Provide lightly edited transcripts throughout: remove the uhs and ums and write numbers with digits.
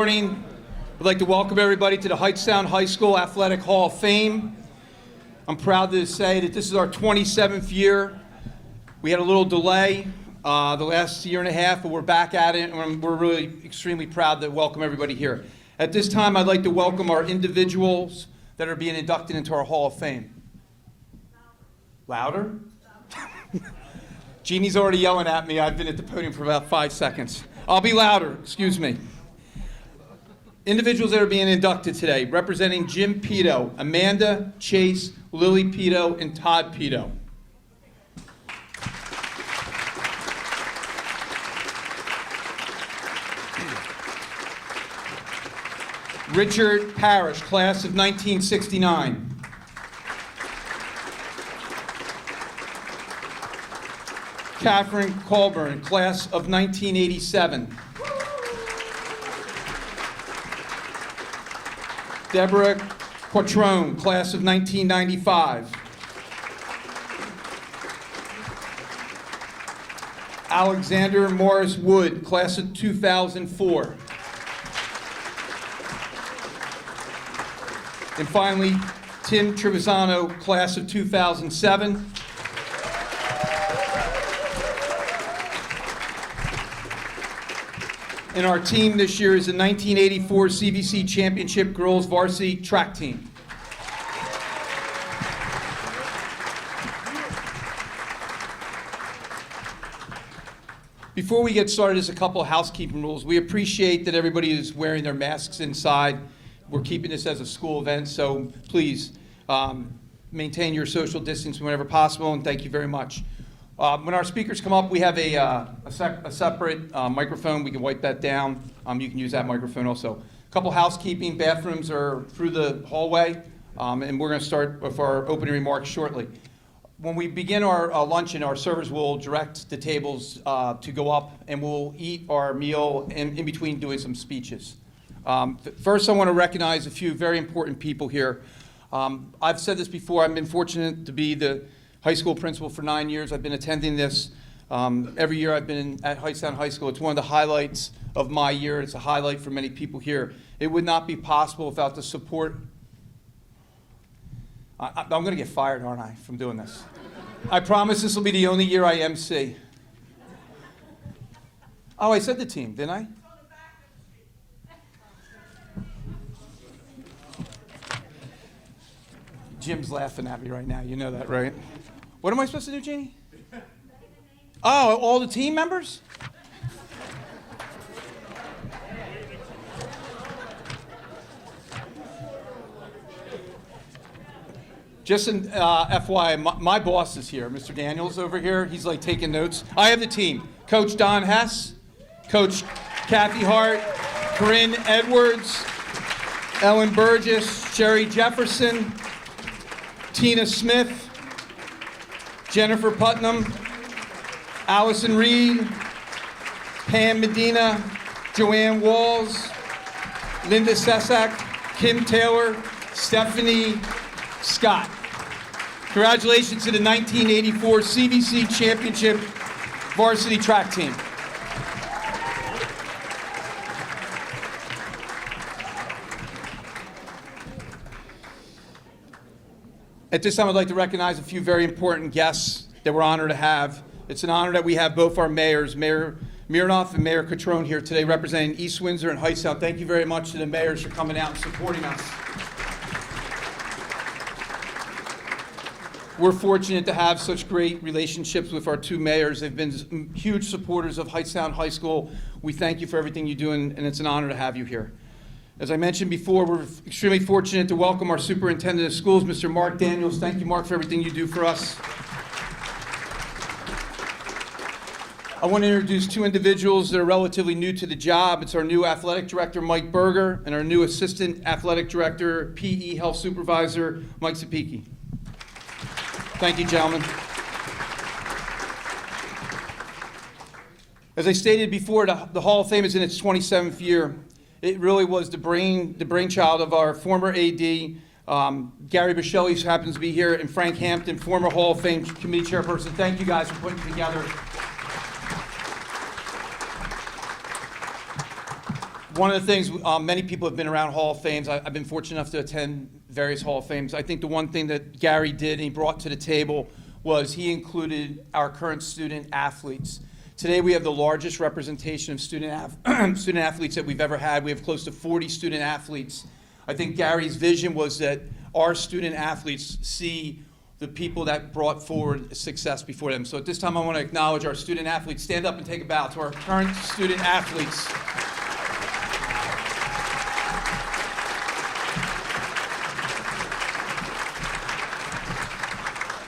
morning. I'd like to welcome everybody to the Hightstown High School Athletic Hall of Fame. I'm proud to say that this is our 27th year. We had a little delay the last year and a half, but we're back at it, and we're really extremely proud to welcome everybody here. At this time, I'd like to welcome our individuals that are being inducted into our Hall of Fame. Louder? Jeannie's already yelling at me. I've been at the podium for about 5 seconds. I'll be louder, excuse me. Individuals that are being inducted today, representing Jim Peto, Amanda, Chase, Lily Peto, and Todd Peto. Richard Parrish, class of 1969. Catherine Colburn, class of 1987. Debra Quattrone, class of 1995. Alexander Morris Wood, class of 2004. And finally, Tim Trivisonno, class of 2007. And our team this year is the 1984 CVC Championship Girls Varsity Track Team. Before we get started, just a couple of housekeeping rules. We appreciate that everybody is wearing their masks inside. We're keeping this as a school event, so please maintain your social distance whenever possible, and thank you very much. When our speakers come up, we have a separate microphone. We can wipe that down. You can use that microphone also. A couple housekeeping. Bathrooms are through the hallway, and we're going to start with our opening remarks shortly. When we begin our luncheon, our servers will direct the tables to go up, and we'll eat our meal in between doing some speeches. First, I want to recognize a few very important people here. I've said this before. I've been fortunate to be the high school principal for 9 years. I've been attending this every year I've been at Hightstown High School. It's one of the highlights of my year. It's a highlight for many people here. It would not be possible without the support. I'm going to get fired, aren't I, from doing this? I promise this will be the only year I MC. Oh, I said the team, didn't I? Jim's laughing at me right now. You know that, right? What am I supposed to do, Jeannie? Oh, all the team members? Just an FYI, my boss is here. Mr. Daniels over here. He's like taking notes. I have the team. Coach Don Hess, Coach Kathy Hart, Corinne Edwards, Ellen Burgess, Sherry Jefferson, Tina Smith, Jennifer Putnam, Allison Reed, Pam Medina, Joanne Walls, Linda Sesak, Kim Taylor, Stephanie Scott. Congratulations to the 1984 CVC Championship Varsity Track Team. At this time, I'd like to recognize a few very important guests that we're honored to have. It's an honor that we have both our mayors, Mayor Mironoff and Mayor Quattrone, here today representing East Windsor and Hightstown. Thank you very much to the mayors for coming out and supporting us. We're fortunate to have such great relationships with our two mayors. They've been huge supporters of Hightstown High School. We thank you for everything you do, and it's an honor to have you here. As I mentioned before, we're extremely fortunate to welcome our superintendent of schools, Mr. Mark Daniels. Thank you, Mark, for everything you do for us. I want to introduce two individuals that are relatively new to the job. It's our new athletic director, Mike Berger, and our new assistant athletic director, PE health supervisor, Mike Zapicki. Thank you, gentlemen. As I stated before, the Hall of Fame is in its 27th year. It really was the brainchild of our former AD, Gary Bichelli, who happens to be here, and Frank Hampton, former Hall of Fame committee chairperson. Thank you guys for putting it together. One of the things, many people have been around Hall of Fames. I've been fortunate enough to attend various Hall of Fames. I think the one thing that Gary did and he brought to the table was he included our current student athletes. Today we have the largest representation of student athletes that we've ever had. We have close to 40 student athletes. I think Gary's vision was that our student athletes see the people that brought forward success before them. So at this time I want to acknowledge our student athletes. Stand up and take a bow to our current student athletes.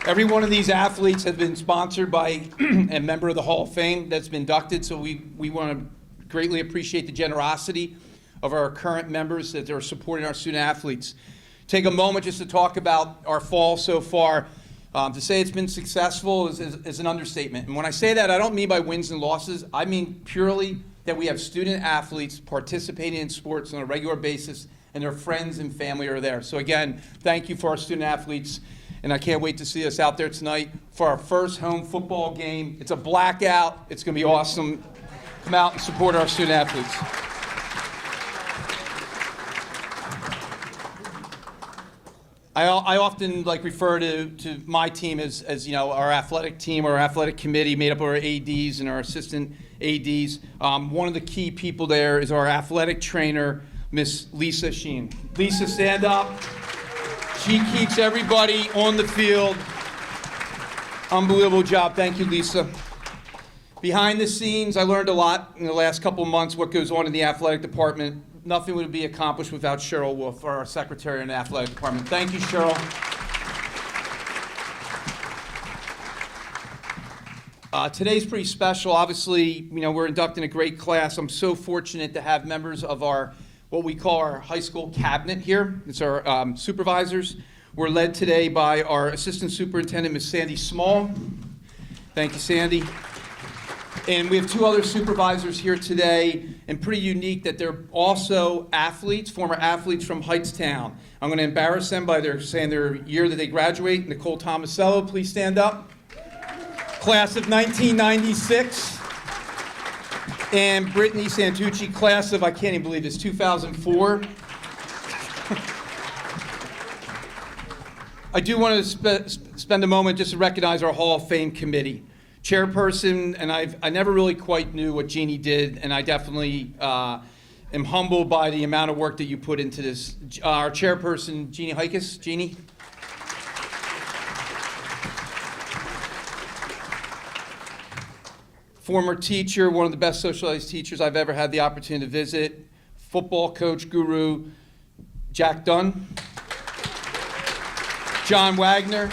Every one of these athletes has been sponsored by a member of the Hall of Fame that's been inducted, so we want to greatly appreciate the generosity of our current members that are supporting our student athletes. Take a moment just to talk about our fall so far. To say it's been successful is an understatement. And when I say that, I don't mean by wins and losses. I mean purely that we have student athletes participating in sports on a regular basis, and their friends and family are there. So again, thank you for our student athletes. And I can't wait to see us out there tonight for our first home football game. It's a blackout. It's going to be awesome. Come out and support our student athletes. I often refer to my team as our athletic team or our athletic committee made up of our ADs and our assistant ADs. One of the key people there is our athletic trainer, Miss Lisa Sheen. Lisa, stand up. She keeps everybody on the field. Unbelievable job. Thank you, Lisa. Behind the scenes, I learned a lot in the last couple of months what goes on in the athletic department. Nothing would be accomplished without Cheryl Wolf, our secretary in the athletic department. Thank you, Cheryl. Today's pretty special. Obviously, we're inducting a great class. I'm so fortunate to have members of what we call our high school cabinet here. It's our supervisors. We're led today by our assistant superintendent, Ms. Sandy Small. Thank you, Sandy. And we have two other supervisors here today, and pretty unique that they're also athletes, former athletes from Hightstown. I'm going to embarrass them by saying their year that they graduate. Nicole Tomasello, please stand up. Class of 1996. And Brittany Santucci, class of, I can't even believe this, 2004. I do want to spend a moment just to recognize our Hall of Fame committee. Chairperson, and I never really quite knew what Jeannie did, and I definitely am humbled by the amount of work that you put into this. Our chairperson, Jeannie Hikas. Jeannie? Former teacher, one of the best socialized teachers I've ever had the opportunity to visit. Football coach guru, Jack Dunn. John Wagner,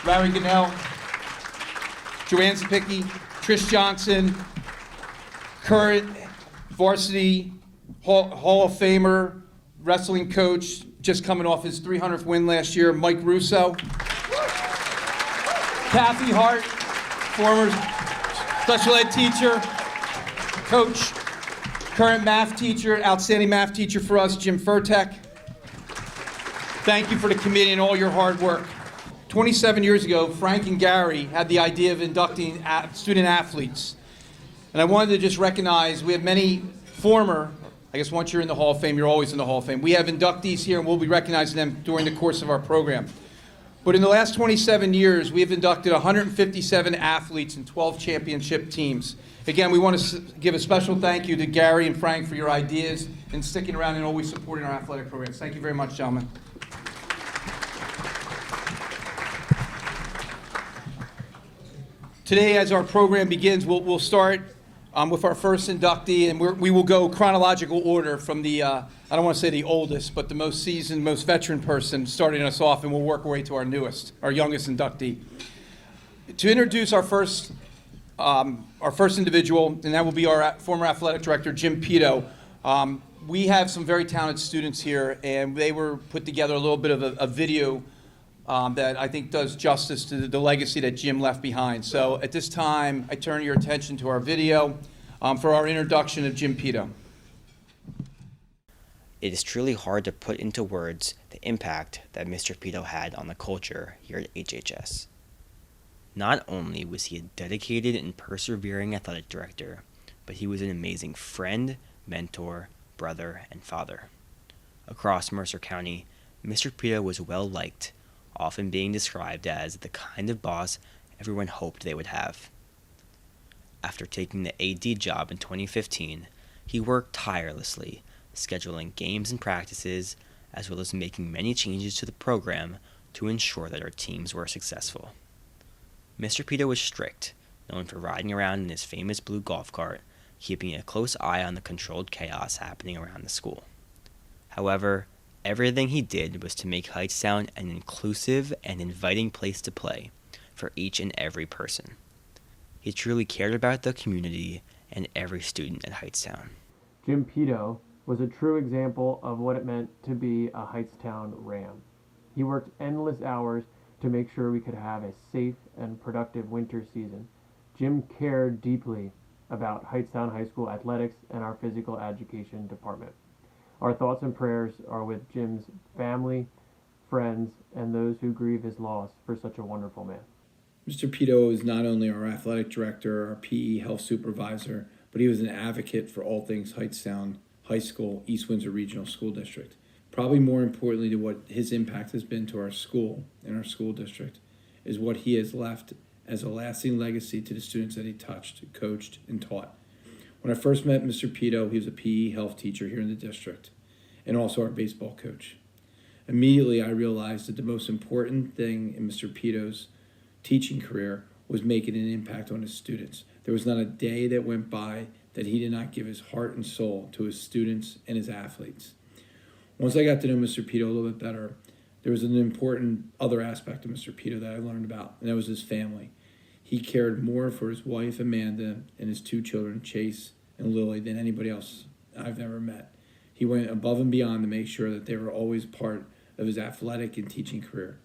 Larry Gunnell, Joanne Zapicki, Trish Johnson, current varsity Hall of Famer, wrestling coach, just coming off his 300th win last year, Mike Russo. Kathy Hart, former special ed teacher, coach, current math teacher, outstanding math teacher for us, Jim Furtek. Thank you for the committee and all your hard work. 27 years ago, Frank and Gary had the idea of inducting student athletes. And I wanted to just recognize we have many former, I guess once you're in the Hall of Fame, you're always in the Hall of Fame. We have inductees here, and we'll be recognizing them during the course of our program. But in the last 27 years, we have inducted 157 athletes and 12 championship teams. Again, we want to give a special thank you to Gary and Frank for your ideas and sticking around and always supporting our athletic programs. Thank you very much, gentlemen. Today, as our program begins, we'll start with our first inductee, and we will go chronological order from the, I don't want to say the oldest, but the most seasoned, most veteran person starting us off, and we'll work our way to our newest, our youngest inductee. To introduce our first individual, and that will be our former athletic director, Jim Peto. We have some very talented students here, and they were put together a little bit of a video that I think does justice to the legacy that Jim left behind. So at this time, I turn your attention to our video for our introduction of Jim Peto. It is truly hard to put into words the impact that Mr. Peto had on the culture here at HHS. Not only was he a dedicated and persevering athletic director, but he was an amazing friend, mentor, brother, and father. Across Mercer County, Mr. Peto was well liked, often being described as the kind of boss everyone hoped they would have. After taking the AD job in 2015, he worked tirelessly, scheduling games and practices, as well as making many changes to the program to ensure that our teams were successful. Mr. Peto was strict, known for riding around in his famous blue golf cart, keeping a close eye on the controlled chaos happening around the school. However, everything he did was to make Hightstown an inclusive and inviting place to play for each and every person. He truly cared about the community and every student at Hightstown. Jim Peto was a true example of what it meant to be a Hightstown Ram. He worked endless hours to make sure we could have a safe and productive winter season. Jim cared deeply about Hightstown High School athletics and our physical education department. Our thoughts and prayers are with Jim's family, friends, and those who grieve his loss for such a wonderful man. Mr. Peto is not only our athletic director, our PE health supervisor, but he was an advocate for all things Hightstown High School, East Windsor Regional School District. Probably more importantly to what his impact has been to our school and our school district is what he has left as a lasting legacy to the students that he touched, coached, and taught. When I first met Mr. Peto, he was a PE health teacher here in the district and also our baseball coach. Immediately, I realized that the most important thing in Mr. Peto's teaching career was making an impact on his students. There was not a day that went by that he did not give his heart and soul to his students and his athletes. Once I got to know Mr. Peto a little bit better, there was an important other aspect of Mr. Peto that I learned about, and that was his family. He cared more for his wife, Amanda, and his two children, Chase and Lily, than anybody else I've ever met. He went above and beyond to make sure that they were always part of his athletic and teaching career.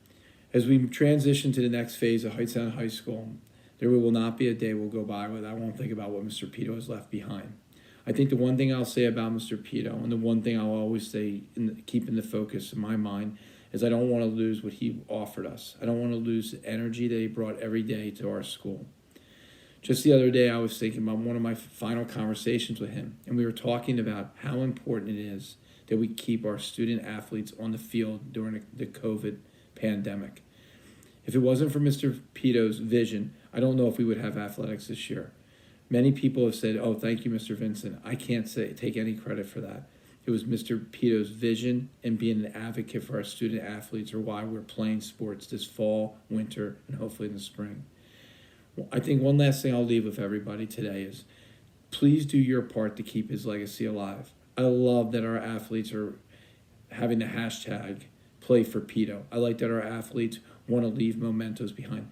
As we transition to the next phase of Hightstown High School, there will not be a day will go by where I won't think about what Mr. Peto has left behind. I think the one thing I'll say about Mr. Peto, and the one thing I'll always say, keep in the focus in my mind, is I don't want to lose what he offered us. I don't want to lose the energy that he brought every day to our school. Just the other day, I was thinking about one of my final conversations with him, and we were talking about how important it is that we keep our student athletes on the field during the COVID pandemic. If it wasn't for Mr. Peto's vision, I don't know if we would have athletics this year. Many people have said, oh, thank you, Mr. Vincent. I can't take any credit for that. It was Mr. Peto's vision and being an advocate for our student athletes are why we're playing sports this fall, winter, and hopefully in the spring. I think one last thing I'll leave with everybody today is please do your part to keep his legacy alive. I love that our athletes are having the hashtag play for Peto. I like that our athletes want to leave mementos behind.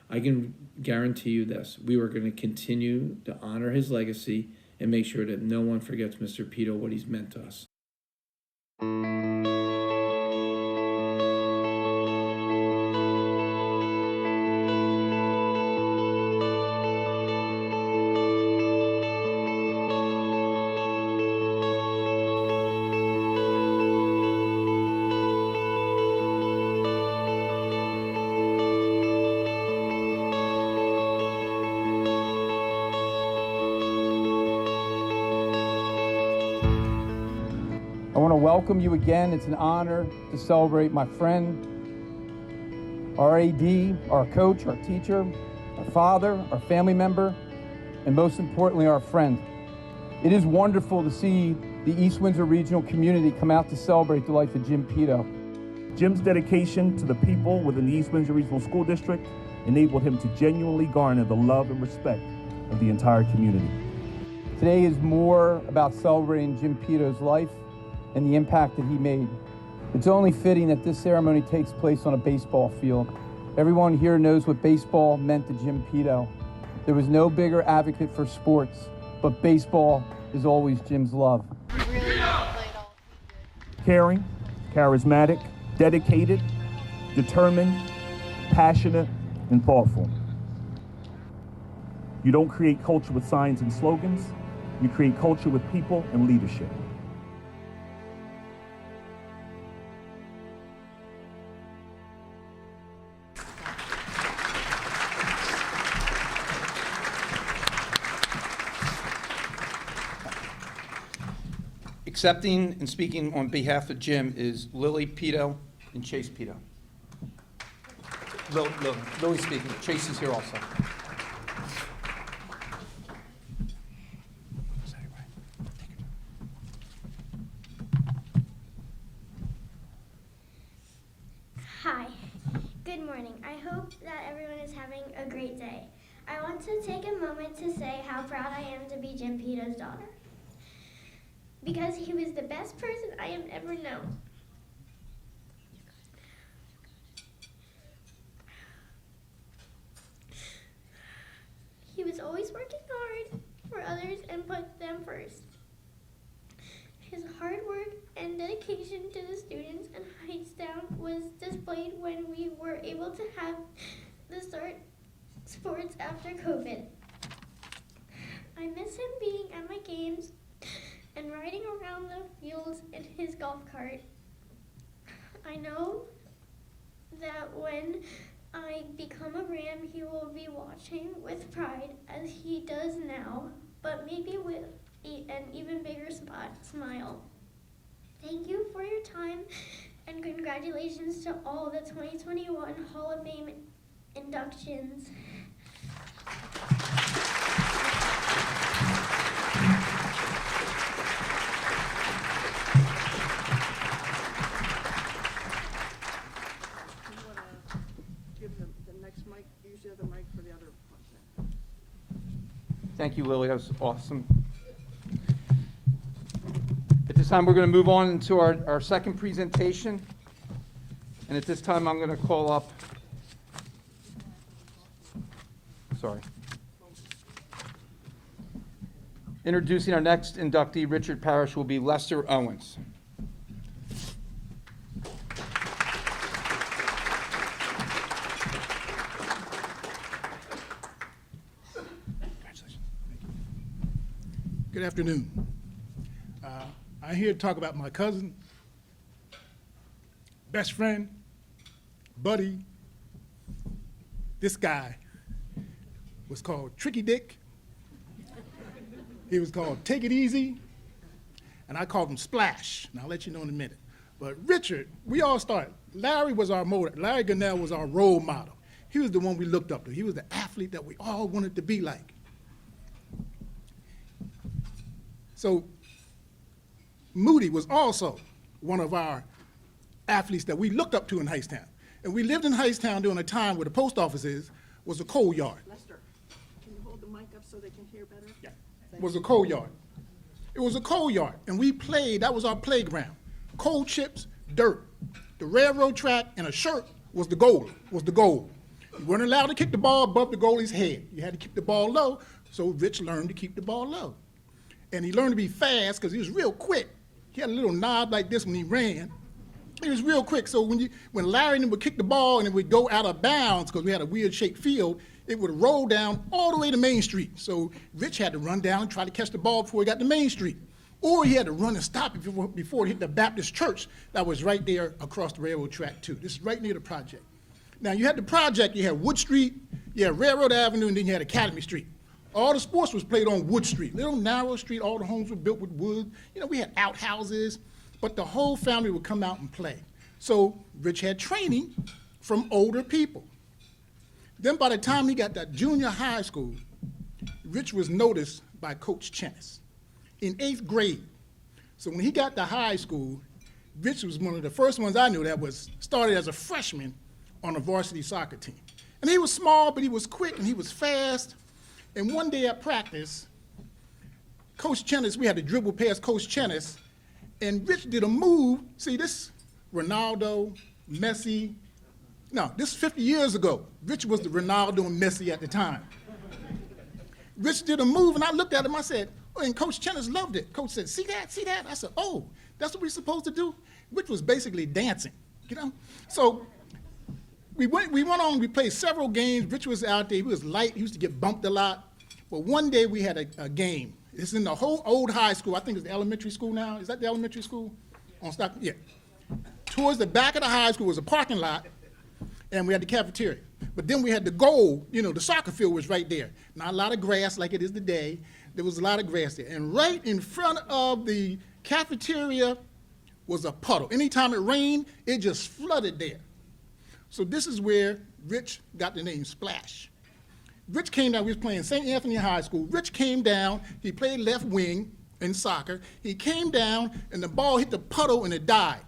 I can guarantee you this. We are going to continue to honor his legacy and make sure that no one forgets Mr. Peto, what he's meant to us. I want to welcome you again. It's an honor to celebrate my friend, our AD, our coach, our teacher, our father, our family member, and most importantly, our friend. It is wonderful to see the East Windsor Regional community come out to celebrate the life of Jim Peto. Jim's dedication to the people within the East Windsor Regional School District enabled him to genuinely garner the love and respect of the entire community. Today is more about celebrating Jim Peto's life and the impact that he made. It's only fitting that this ceremony takes place on a baseball field. Everyone here knows what baseball meant to Jim Peto. There was no bigger advocate for sports, but baseball is always Jim's love. Caring, charismatic, dedicated, determined, passionate, and thoughtful. You don't create culture with signs and slogans. You create culture with people and leadership. Accepting and speaking on behalf of Jim is Lily Peto and Chase Peto. Lily speaking. Chase is here also. Hi, good morning. I hope that everyone is having a great day. I want to take a moment to say how proud I am to be Jim Peto's daughter, because he was the best person I have ever known. He was always working hard for others and put them first. His hard work and dedication to the students in Hightstown was displayed when we were able to have the start sports after COVID. I miss him being at my games and riding around the fields in his golf cart. I know that when I become a Ram, he will be watching with pride as he does now, but maybe with an even bigger smile. Thank you for your time, and congratulations to all the 2021 Hall of Fame inductions. You want to give them the next mic, use the other mic for the other one. Thank you, Lily. That was awesome. At this time, we're going to move on to our second presentation. And at this time, I'm going to call up, introducing our next inductee, Richard Parrish, will be Lester Owens. Good afternoon. I'm here to talk about my cousin, best friend, buddy. This guy was called Tricky Dick. He was called Take It Easy, and I called him Splash, and I'll let you know in a minute. But Richard, we all started. Larry Gunnell was our role model. He was the one we looked up to. He was the athlete that we all wanted to be like. So Moody was also one of our athletes that we looked up to in Hightstown. And we lived in Hightstown during a time where the post office was a coal yard. Lester, can you hold the mic up so they can hear better? Yeah. It was a coal yard. It was a coal yard, and we played, that was our playground. Coal chips, dirt. The railroad track and a shirt was the goal. You weren't allowed to kick the ball above the goalie's head. You had to keep the ball low, so Rich learned to keep the ball low. And he learned to be fast because he was real quick. He had a little knob like this when he ran. He was real quick, so when Larry and him would kick the ball and it would go out of bounds because we had a weird shaped field, it would roll down all the way to Main Street. So Rich had to run down and try to catch the ball before he got to Main Street. Or he had to run and stop it before it hit the Baptist church that was right there across the railroad track too. This is right near the project. Now you had the project, you had Wood Street, you had Railroad Avenue, and then you had Academy Street. All the sports was played on Wood Street, little narrow street, all the homes were built with wood. You know, we had outhouses, but the whole family would come out and play. So Rich had training from older people. Then by the time he got to junior high school, Rich was noticed by Coach Chennis in 8th grade. So when he got to high school, Rich was one of the first ones I knew that was started as a freshman on a varsity soccer team. And he was small, but he was quick and he was fast. And one day at practice, Coach Chennis, we had to dribble past Coach Chennis, and Rich did a move. See, this Ronaldo, Messi. No, this 50 years ago. Rich was the Ronaldo and Messi at the time. Rich did a move, and I looked at him, I said, oh, and Coach Chennis loved it. Coach said, see that, see that? I said, oh, that's what we're supposed to do? Rich was basically dancing, you know? So we went on, we played several games. Rich was out there, he was light, he used to get bumped a lot. But one day we had a game. It's in the whole old high school. I think it's the elementary school now. Is that the elementary school? On Stockton? Yeah. Towards the back of the high school was a parking lot, and we had the cafeteria. But then we had the goal, the soccer field was right there. Not a lot of grass like it is today. There was a lot of grass there. And right in front of the cafeteria was a puddle. Anytime it rained, it just flooded there. So this is where Rich got the name Splash. Rich came down, we was playing St. Anthony High School. Rich came down, he played left wing in soccer. He came down and the ball hit the puddle and it died.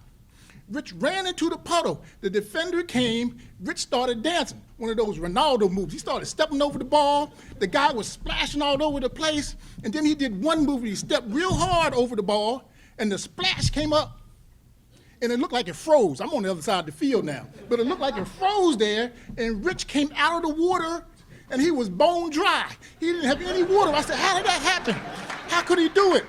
Rich ran into the puddle. The defender came, Rich started dancing. One of those Ronaldo moves. He started stepping over the ball. The guy was splashing all over the place. And then he did one move, he stepped real hard over the ball and the splash came up. And it looked like it froze. I'm on the other side of the field now. But it looked like it froze there, and Rich came out of the water, and he was bone dry. He didn't have any water. I said, how did that happen? How could he do it?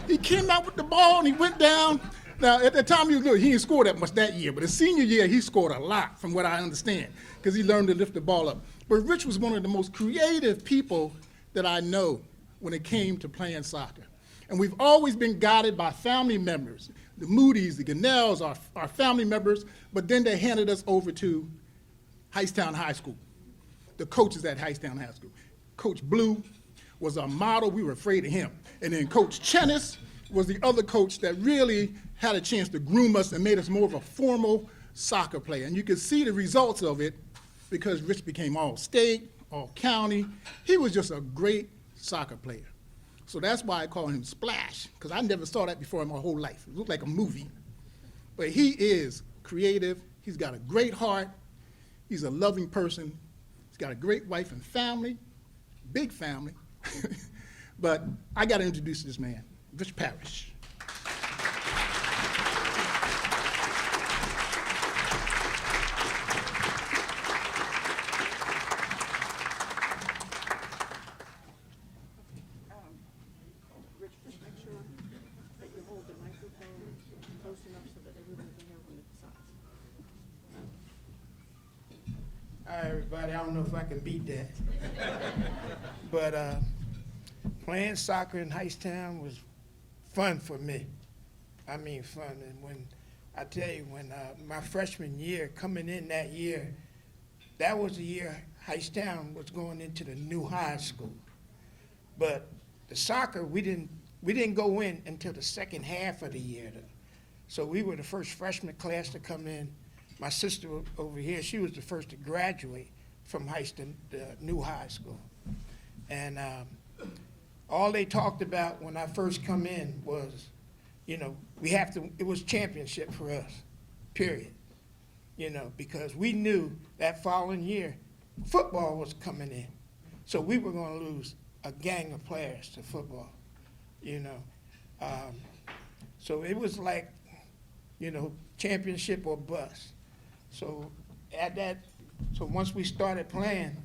He came out with the ball, and he went down. Now, at the time he was little, he didn't score that much that year, but his senior year, he scored a lot, from what I understand, because he learned to lift the ball up. But Rich was one of the most creative people that I know when it came to playing soccer. And we've always been guided by family members. The Moody's, the Gunnells, our family members, but then they handed us over to Hightstown High School, the coaches at Hightstown High School. Coach Blue was our model. We were afraid of him. And then Coach Chennis was the other coach that really had a chance to groom us and made us more of a formal soccer player. And you could see the results of it because Rich became all-state, all-county. He was just a great soccer player. So that's why I call him Splash, because I never saw that before in my whole life. It looked like a movie. But he is creative. He's got a great heart. He's a loving person. He's got a great wife and family, big family. But I got to introduce this man, Rich Parrish. Rich, just make sure that you hold the microphone close enough so that everybody can hear when it decides. Hi, everybody. I don't know if I can beat that. But playing soccer in Hightstown was fun for me. I mean, fun. And when I tell you, when my freshman year, coming in that year, that was the year Hightstown was going into the new high school. But the soccer, we didn't go in until the second half of the year. So we were the first freshman class to come in. My sister over here, she was the first to graduate from Hightstown, the new high school. And all they talked about when I first come in was, it was championship for us, period. Because we knew that following year, football was coming in. So we were going to lose a gang of players to football, So it was like, championship or bust. So so once we started playing,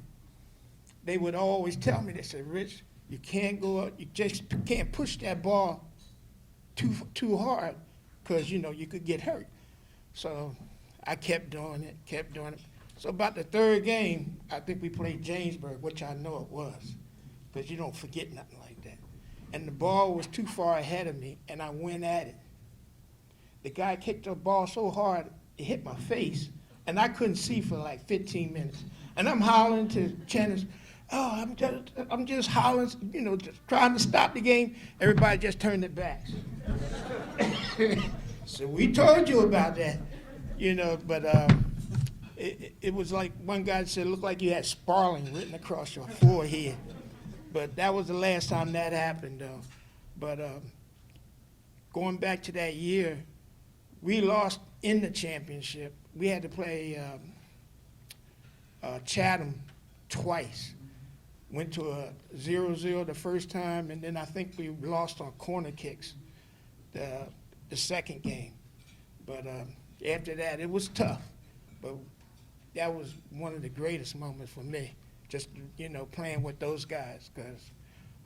they would always tell me, they said, Rich, you can't go up, you just can't push that ball too hard because, you could get hurt. So I kept doing it. So about the third game, I think we played Jamesburg, which I know it was, because you don't forget nothing like that. And the ball was too far ahead of me, and I went at it. The guy kicked the ball so hard, it hit my face, and I couldn't see for like 15 minutes. And I'm hollering to Chennis, oh, I'm just hollering, just trying to stop the game. Everybody just turned their backs. So we told you about that, but it was like one guy said, it looked like you had Sparling written across your forehead. But that was the last time that happened, though. But going back to that year, we lost in the championship. We had to play Chatham twice. Went to a 0-0 the first time, and then I think we lost on corner kicks the second game. But after that, it was tough. But that was one of the greatest moments for me, just, playing with those guys. Because,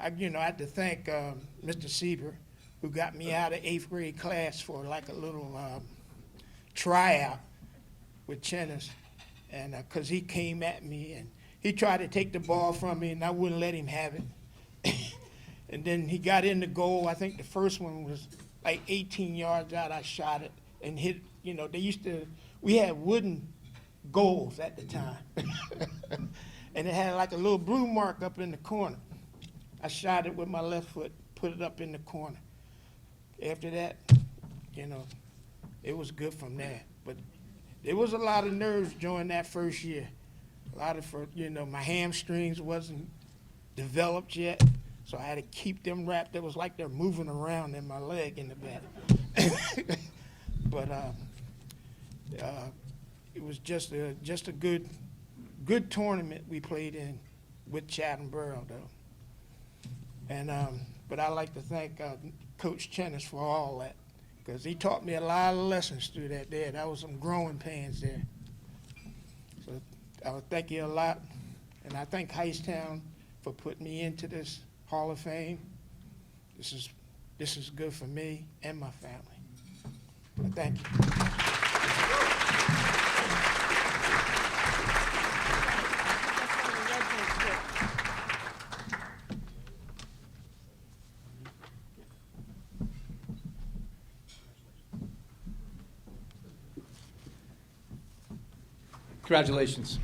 I had to thank Mr. Sieber, who got me out of 8th grade class for like a little tryout with Chennis. And because he came at me, and he tried to take the ball from me, and I wouldn't let him have it. And then he got in the goal. I think the first one was like 18 yards out. I shot it and hit, we had wooden goals at the time. And it had like a little blue mark up in the corner. I shot it with my left foot, put it up in the corner. After that, you know, it was good from there. But there was a lot of nerves during that first year. A lot of, you know, my hamstrings wasn't developed yet, so I had to keep them wrapped. It was like they're moving around in my leg in the back. But it was just a good tournament we played in with Chatham Borough, though. And but I'd like to thank Coach Chennis for all that, because he taught me a lot of lessons through that there. That was some growing pains there. So I would thank you a lot, and I thank Hightstown for putting me into this Hall of Fame. This is good for me and my family. But thank you. Congratulations.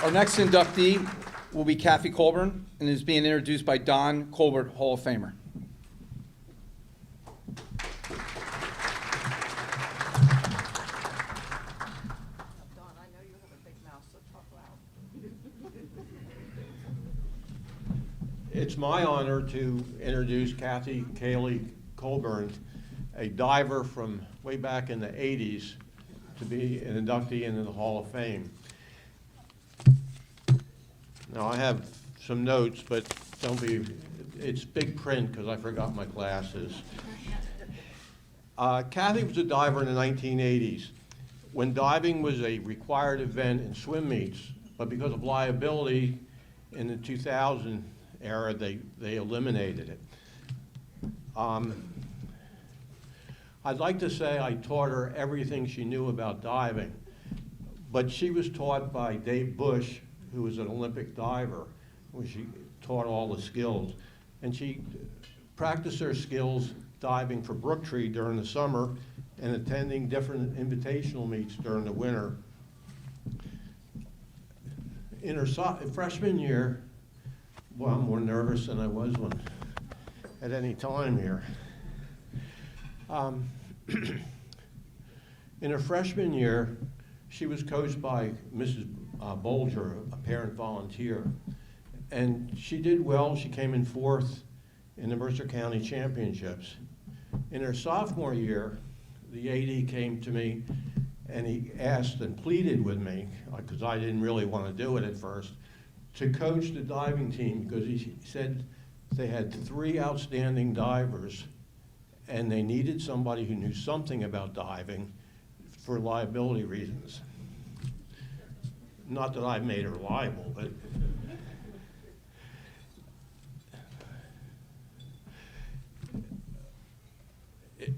Our next inductee will be Kathy Colburn and is being introduced by Don Colbert, Hall of Famer. Don, I know you have a big mouth, so talk loud. It's my honor to introduce Kathy Koehly Colburn, a diver from way back in the 80s, to be an inductee into the Hall of Fame. Now, I have some notes, but it's big print because I forgot my glasses. Kathy was a diver in the 1980s when diving was a required event in swim meets, but because of liability in the 2000 era, they eliminated it. I'd like to say I taught her everything she knew about diving, but she was taught by Dave Bush, who was an Olympic diver, where she taught all the skills. And she practiced her skills diving for Brooktree during the summer and attending different invitational meets during the winter. In her freshman year, well, I'm more nervous than I was at any time here. In her freshman year, she was coached by Mrs. Bolger, a parent volunteer, and she did well. She came in 4th in the Mercer County Championships. In her sophomore year, the AD came to me and he asked and pleaded with me, because I didn't really want to do it at first, to coach the diving team, because he said they had 3 outstanding divers and they needed somebody who knew something about diving for liability reasons. Not that I made her liable, but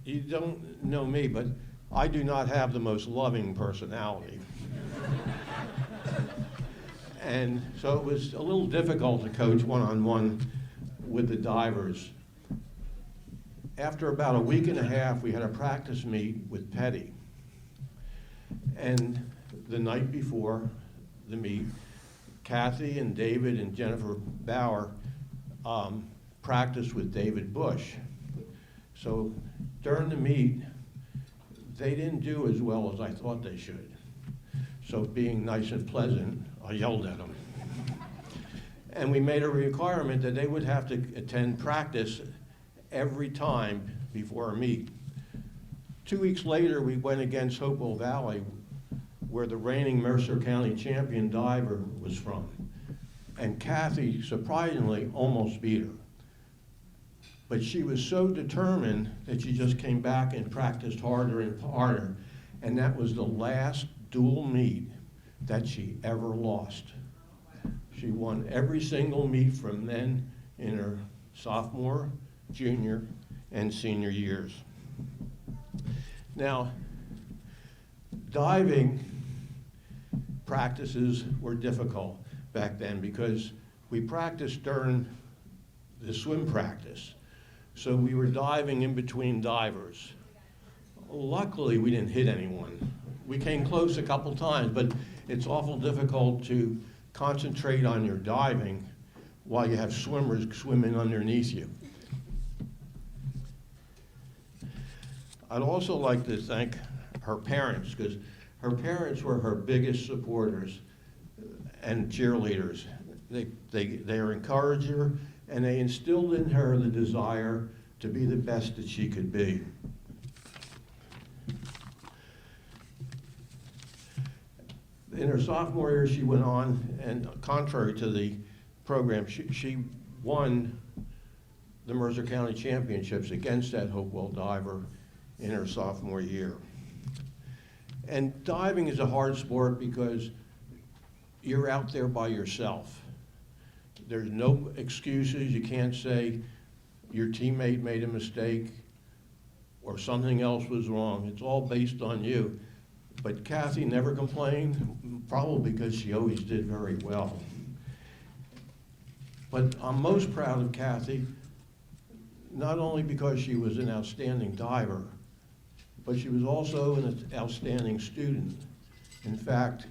you don't know me, but I do not have the most loving personality. And so it was a little difficult to coach one-on-one with the divers. After about a week and a half, we had a practice meet with Petty. And the night before the meet, Kathy and David and Jennifer Bauer practiced with David Bush. So during the meet, they didn't do as well as I thought they should. So being nice and pleasant, I yelled at them. And we made a requirement that they would have to attend practice every time before a meet. 2 weeks later, we went against Hopewell Valley, where the reigning Mercer County champion diver was from. And Kathy, surprisingly, almost beat her. But she was so determined that she just came back and practiced harder and harder. And that was the last dual meet that she ever lost. She won every single meet from then in her sophomore, junior, and senior years. Now, diving practices were difficult back then because we practiced during the swim practice. So we were diving in between divers. A Luckily, we didn't hit anyone. We came close a couple times, but it's awful difficult to concentrate on your diving while you have swimmers swimming underneath you. I'd also like to thank her parents, because her parents were her biggest supporters and cheerleaders. They are encourager, and they instilled in her the desire to be the best that she could be. In her sophomore year, she went on, and contrary to the program, she won the Mercer County Championships against that Hopewell diver in her sophomore year. And diving is a hard sport because you're out there by yourself. There's no excuses. You can't say your teammate made a mistake or something else was wrong. It's all based on you. But Kathy never complained, probably because she always did very well. But I'm most proud of Kathy, not only because she was an outstanding diver, but she was also an outstanding student. In fact,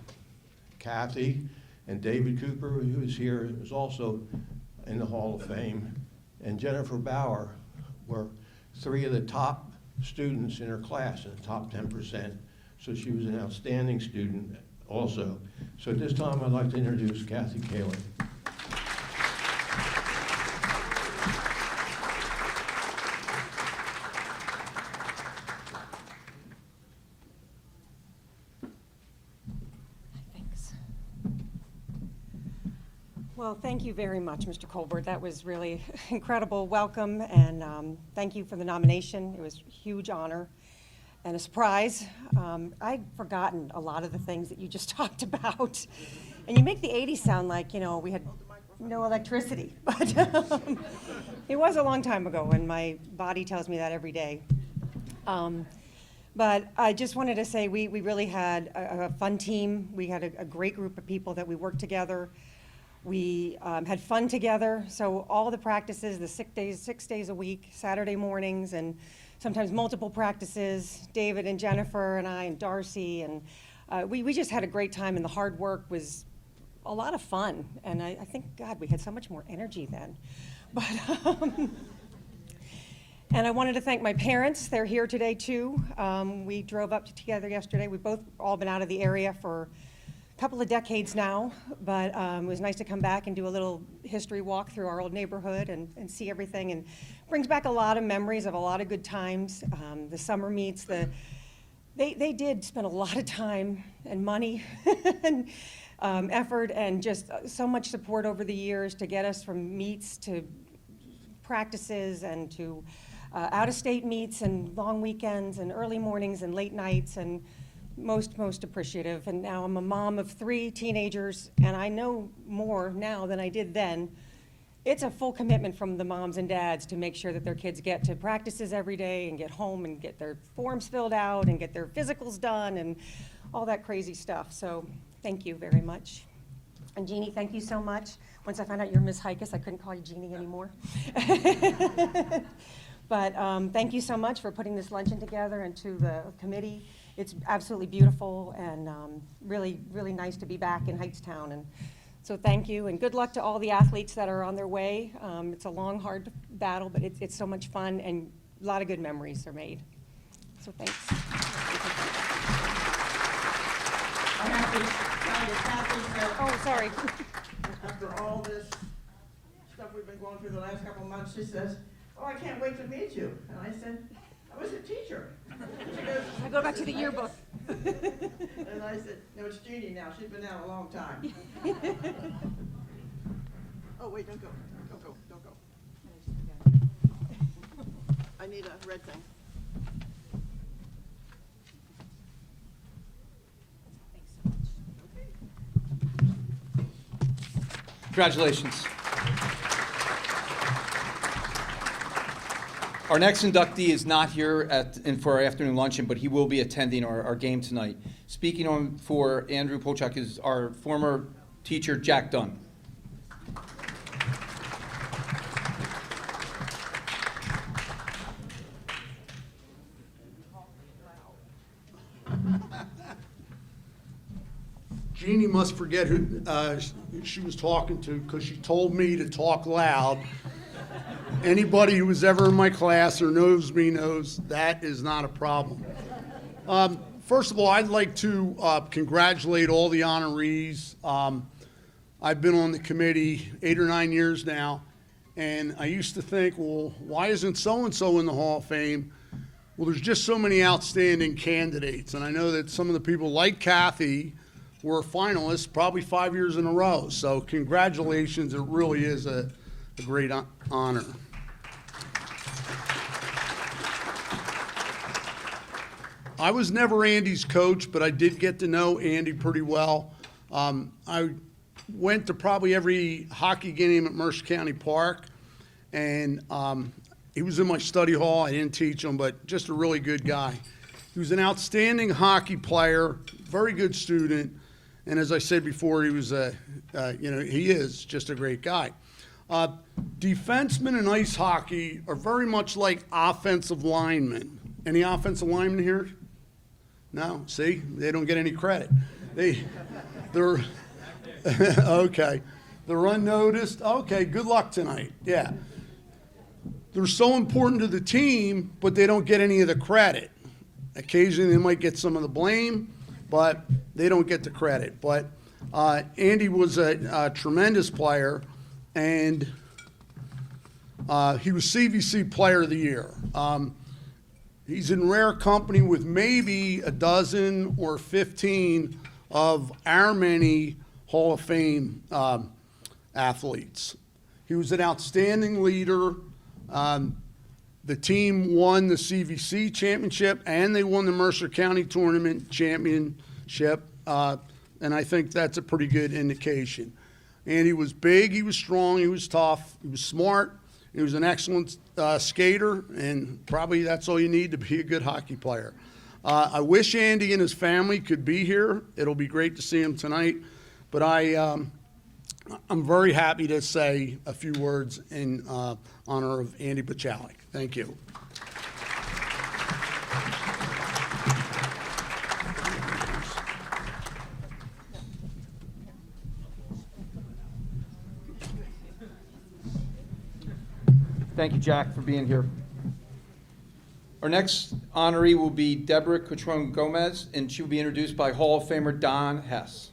Kathy and David Cooper, who is here, is also in the Hall of Fame, and Jennifer Bauer were three of the top students in her class, in the top 10%. So she was an outstanding student also. So at this time, I'd like to introduce Kathy Koehly. Thanks. Well, thank you very much, Mr. Colbert. That was really incredible welcome, and thank you for the nomination. It was a huge honor and a surprise. I'd forgotten a lot of the things that you just talked about. And you make the 80s sound like, you know, we had no electricity. But it was a long time ago, and my body tells me that every day. But I just wanted to say we really had a fun team. We had a great group of people that we worked together. We had fun together. So all the practices, the 6 days a week, Saturday mornings, and sometimes multiple practices, David and Jennifer and I and Darcy, and we just had a great time, and the hard work was a lot of fun. And I think, God, we had so much more energy then. But, and I wanted to thank my parents. They're here today too. We drove up together yesterday. We've both all been out of the area for a couple of decades now, but it was nice to come back and do a little history walk through our old neighborhood and see everything, and brings back a lot of memories of a lot of good times. The summer meets, they did spend a lot of time and money and effort and just so much support over the years to get us from meets to practices and to out-of-state meets and long weekends and early mornings and late nights, and most appreciative. And now I'm a mom of 3 teenagers, and I know more now than I did then. It's a full commitment from the moms and dads to make sure that their kids get to practices every day and get home and get their forms filled out and get their physicals done and all that crazy stuff. So thank you very much. And Jeannie, thank you so much. Once I found out you're Ms. Hikus, I couldn't call you Jeannie anymore. But thank you so much for putting this luncheon together, and to the committee. It's absolutely beautiful, and really, really nice to be back in Hightstown. And so thank you, and good luck to all the athletes that are on their way. It's a long, hard battle, but it's so much fun, and a lot of good memories are made. So thanks. Oh, sorry. After all this stuff we've been going through the last couple of months, she says, "Oh, I can't wait to meet you." And I said, "I was a teacher." She goes, I go back to the yearbook. and I said, "No, it's Jeannie now. She's been out a long time." Oh, wait, don't go. Don't go. I need a red thing. Congratulations. Our next inductee is not here for our afternoon luncheon, but he will be attending our game tonight. Speaking on for Andrew Puchalik is our former teacher, Jack Dunn. Jeannie must forget who she was talking to, because she told me to talk loud. Anybody who was ever in my class or knows me knows that is not a problem. First of all, I'd like to congratulate all the honorees. I've been on the committee 8 or 9 years now, and I used to think, well, why isn't so-and-so in the Hall of Fame? Well, there's just so many outstanding candidates, and I know that some of the people like Kathy were finalists probably 5 years in a row. So congratulations, it really is a great honor. I was never Andy's coach, but I did get to know Andy pretty well. I went to probably every hockey game at Mercer County Park, and he was in my study hall. I didn't teach him, but just a really good guy. He was an outstanding hockey player, very good student, and as I said before, he was he is just a great guy. Defensemen in ice hockey are very much like offensive linemen. Any offensive linemen here? No? See? They don't get any credit. They're okay. They're unnoticed. Okay, good luck tonight. Yeah. They're so important to the team, but they don't get any of the credit. Occasionally they might get some of the blame, but they don't get the credit. But Andy was a tremendous player, and he was CVC Player of the Year. He's in rare company with maybe a dozen or 15 of our many Hall of Fame athletes. He was an outstanding leader. The team won the CVC championship, and they won the Mercer County Tournament championship, and I think that's a pretty good indication. And he was big, he was strong, he was tough, he was smart, he was an excellent skater, and probably that's all you need to be a good hockey player. I wish Andy and his family could be here. It'll be great to see him tonight, but I'm very happy to say a few words in honor of Andy Puchalik. Thank you. Thank you, Jack, for being here. Our next honoree will be Debra Quattrone Gomez, and she will be introduced by Hall of Famer Don Hess.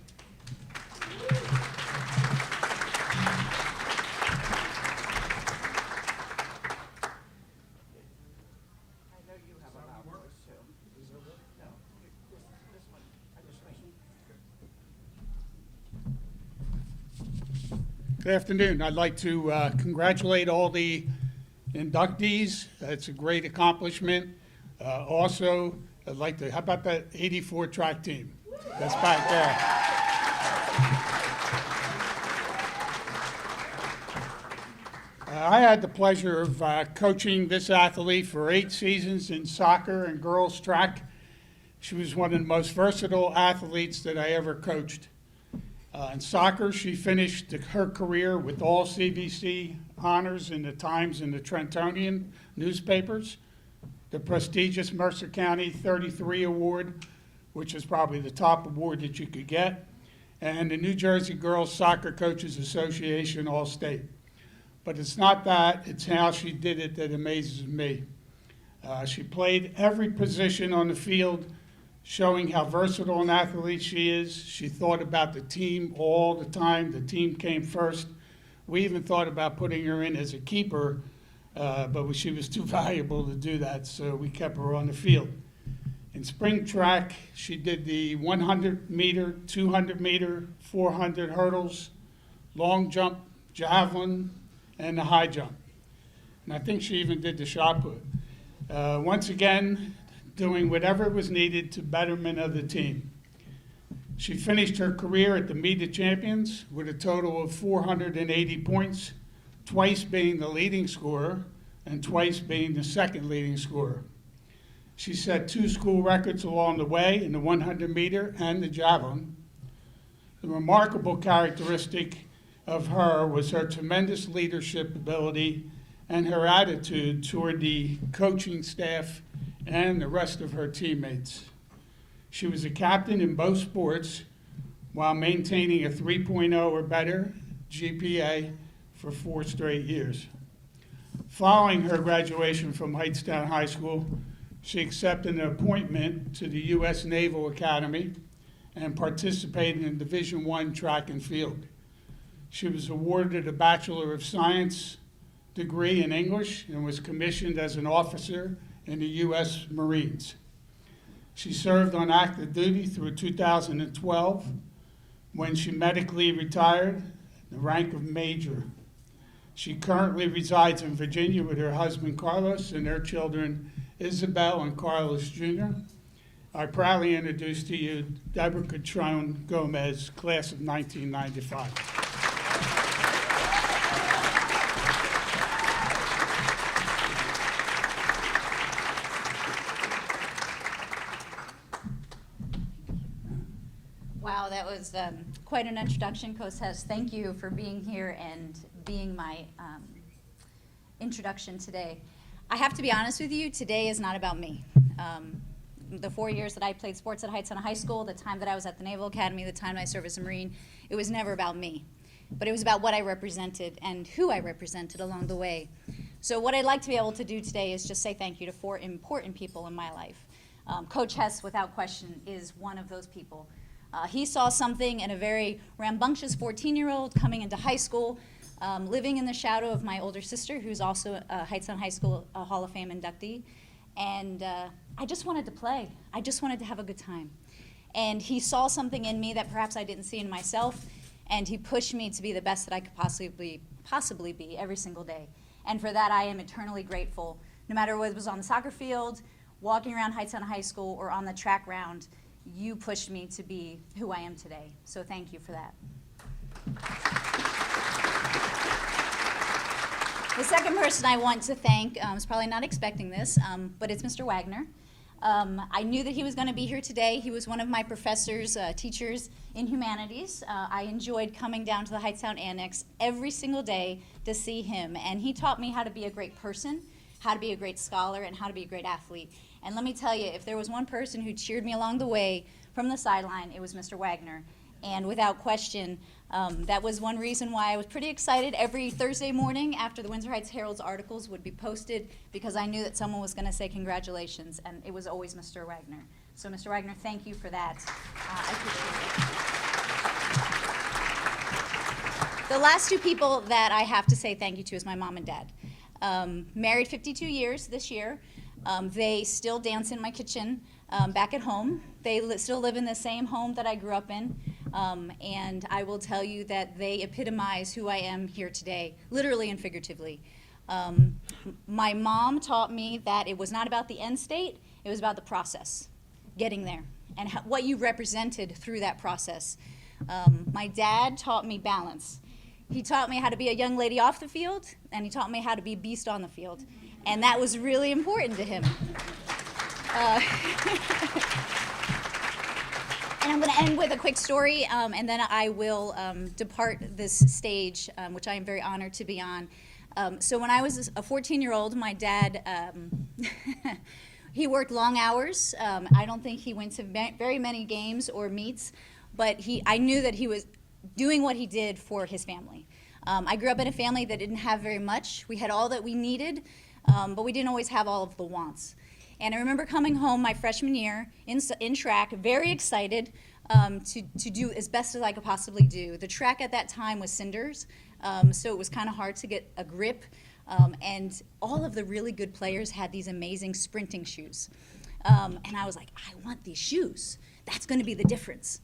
Good afternoon. I'd like to congratulate all the inductees. It's a great accomplishment. Also, I'd like to, how about that 84 track team that's back there? I had the pleasure of coaching this athlete for 8 seasons in soccer and girls track. She was one of the most versatile athletes that I ever coached. In soccer, she finished her career with all CVC honors in the Times and the Trentonian newspapers, the prestigious Mercer County 33 Award, which is probably the top award that you could get, and the New Jersey Girls Soccer Coaches Association All-State. But it's not that, it's how she did it that amazes me. She played every position on the field, showing how versatile an athlete she is. She thought about the team all the time. The team came first. We even thought about putting her in as a keeper, but she was too valuable to do that, so we kept her on the field. In spring track, she did the 100-meter, 200-meter, 400 hurdles, long jump, javelin, and the high jump. And I think she even did the shot put. Once again, doing whatever was needed to betterment of the team. She finished her career at the Meet of Champions with a total of 480 points, twice being the leading scorer and twice being the second leading scorer. She set 2 school records along the way in the 100-meter and the javelin. The remarkable characteristic of her was her tremendous leadership ability and her attitude toward the coaching staff and the rest of her teammates. She was a captain in both sports, while maintaining a 3.0 or better GPA for 4 straight years. Following her graduation from Hightstown High School, she accepted an appointment to the U.S. Naval Academy and participated in Division I track and field. She was awarded a Bachelor of Science degree in English and was commissioned as an officer in the U.S. Marines. She served on active duty through 2012 when she medically retired, the rank of Major. She currently resides in Virginia with her husband Carlos and their children Isabel and Carlos Jr. I proudly introduce to you Debra Quattrone Gomez, class of 1995. Wow, that was quite an introduction, Kostas. Thank you for being here and being my introduction today. I have to be honest with you, today is not about me. The 4 years that I played sports at Hightstown High School, the time that I was at the Naval Academy, the time I served as a Marine, it was never about me. But it was about what I represented and who I represented along the way. So what I'd like to be able to do today is just say thank you to 4 important people in my life. Coach Hess, without question, is one of those people. He saw something in a very rambunctious 14-year-old coming into high school, living in the shadow of my older sister, who's also a Hightstown High School Hall of Fame inductee. And I just wanted to play. I just wanted to have a good time. And he saw something in me that perhaps I didn't see in myself, and he pushed me to be the best that I could possibly be every single day. And for that, I am eternally grateful. No matter whether it was on the soccer field, walking around Hightstown High School, or on the track round, you pushed me to be who I am today. So thank you for that. The second person I want to thank is probably not expecting this, but it's Mr. Wagner. I knew that he was going to be here today. He was one of my professors, teachers in humanities. I enjoyed coming down to the Hightstown Annex every single day to see him, and he taught me how to be a great person, how to be a great scholar, and how to be a great athlete. And let me tell you, if there was one person who cheered me along the way from the sideline, it was Mr. Wagner. And without question, that was one reason why I was pretty excited every Thursday morning after the Windsor Heights Herald's articles would be posted, because I knew that someone was going to say congratulations, and it was always Mr. Wagner. So Mr. Wagner, thank you for that. I appreciate it. The last 2 people that I have to say thank you to is my mom and dad. Married 52 years this year. They still dance in my kitchen back at home. They still live in the same home that I grew up in. And I will tell you that they epitomize who I am here today, literally and figuratively. My mom taught me that it was not about the end state, it was about the process, getting there, and what you represented through that process. My dad taught me balance. He taught me how to be a young lady off the field, and he taught me how to be a beast on the field. And that was really important to him. And I'm going to end with a quick story, and then I will depart this stage, which I am very honored to be on. So when I was a 14-year-old, my dad, he worked long hours. I don't think he went to very many games or meets, but I knew that he was doing what he did for his family. I grew up in a family that didn't have very much. We had all that we needed, but we didn't always have all of the wants. And I remember coming home my freshman year in track, very excited to do as best as I could possibly do. The track at that time was cinders, so it was kind of hard to get a grip. And all of the really good players had these amazing sprinting shoes. And I was like, I want these shoes. That's going to be the difference.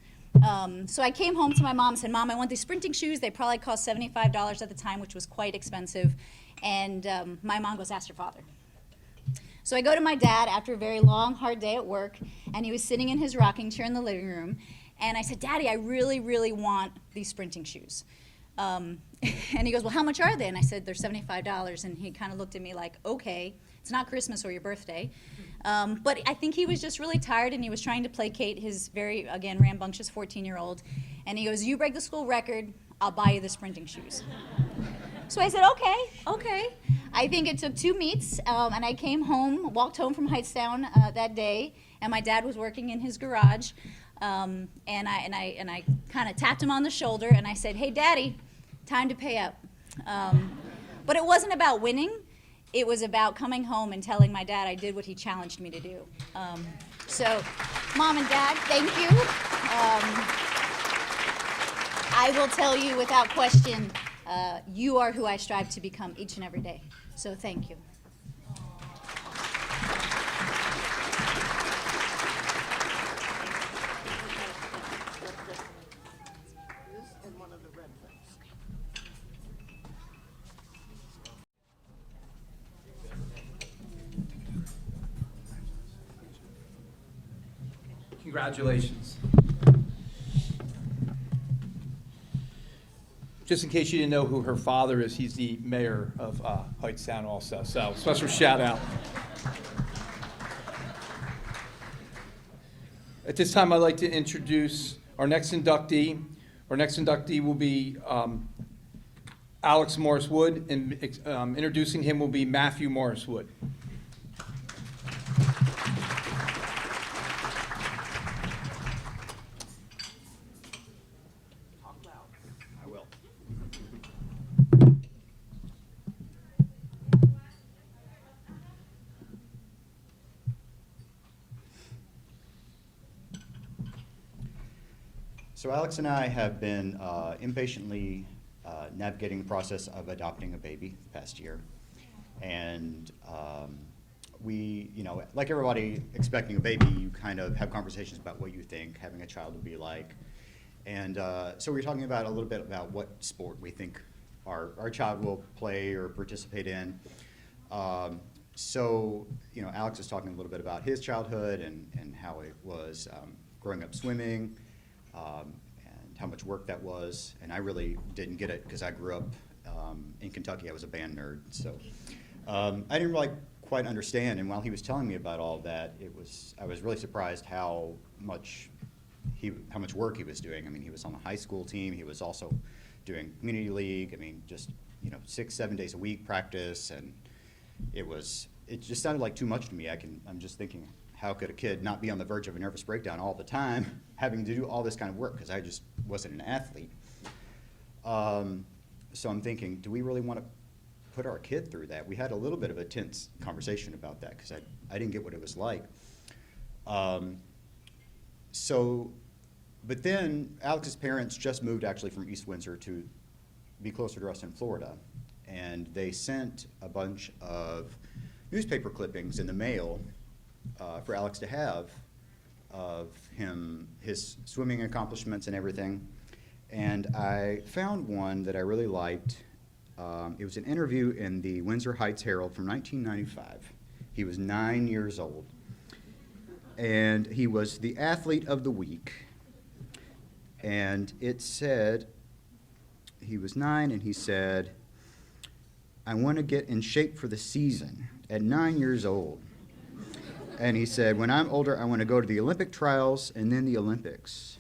So I came home to my mom and said, Mom, I want these sprinting shoes. They probably cost $75 at the time, which was quite expensive. And my mom goes, ask your father. So I go to my dad after a very long, hard day at work, and he was sitting in his rocking chair in the living room. And I said, Daddy, I really, really want these sprinting shoes. And he goes, well, how much are they? And I said, they're $75. And he kind of looked at me like, okay, it's not Christmas or your birthday. But I think he was just really tired, and he was trying to placate his very, again, rambunctious 14-year-old. And he goes, you break the school record, I'll buy you the sprinting shoes. So I said, okay. I think it took 2 meets, and I came home, walked home from Hightstown that day, and my dad was working in his garage. And I kind of tapped him on the shoulder and I said, "Hey, Daddy, time to pay up." But it wasn't about winning. It was about coming home and telling my dad I did what he challenged me to do. So, Mom and Dad, thank you. I will tell you without question, you are who I strive to become each and every day. So thank you. Congratulations. Just in case you didn't know who her father is, he's the mayor of Hightstown also, so special shout out. At this time, I'd like to introduce our next inductee. Our next inductee will be Alex Morris Wood, and introducing him will be Matthew Morris Wood. So Alex and I have been impatiently navigating the process of adopting a baby the past year. And we, like everybody expecting a baby, you kind of have conversations about what you think having a child would be like. And so we were talking about a little bit about what sport we think our child will play or participate in. So, Alex was talking a little bit about his childhood and how it was growing up swimming. And how much work that was, and I really didn't get it because I grew up in Kentucky. I was a band nerd, so I didn't really quite understand. And while he was telling me about all of that, I was really surprised how much work he was doing. I mean, he was on the high school team. He was also doing community league. I mean, just 6-7 days a week practice, and it just sounded like too much to me. I'm just thinking, how could a kid not be on the verge of a nervous breakdown all the time, having to do all this kind of work, because I just wasn't an athlete. So I'm thinking, do we really want to put our kid through that? We had a little bit of a tense conversation about that, because I didn't get what it was like. But then Alex's parents just moved actually from East Windsor to be closer to us in Florida, and they sent a bunch of newspaper clippings in the mail for Alex to have of his swimming accomplishments and everything. And I found one that I really liked. It was an interview in the Windsor Heights Herald from 1995. He was 9 years old. And he was the athlete of the week. And it said, he was 9 and he said, "I want to get in shape for the season at 9 years old." And he said, "When I'm older, I want to go to the Olympic trials and then the Olympics."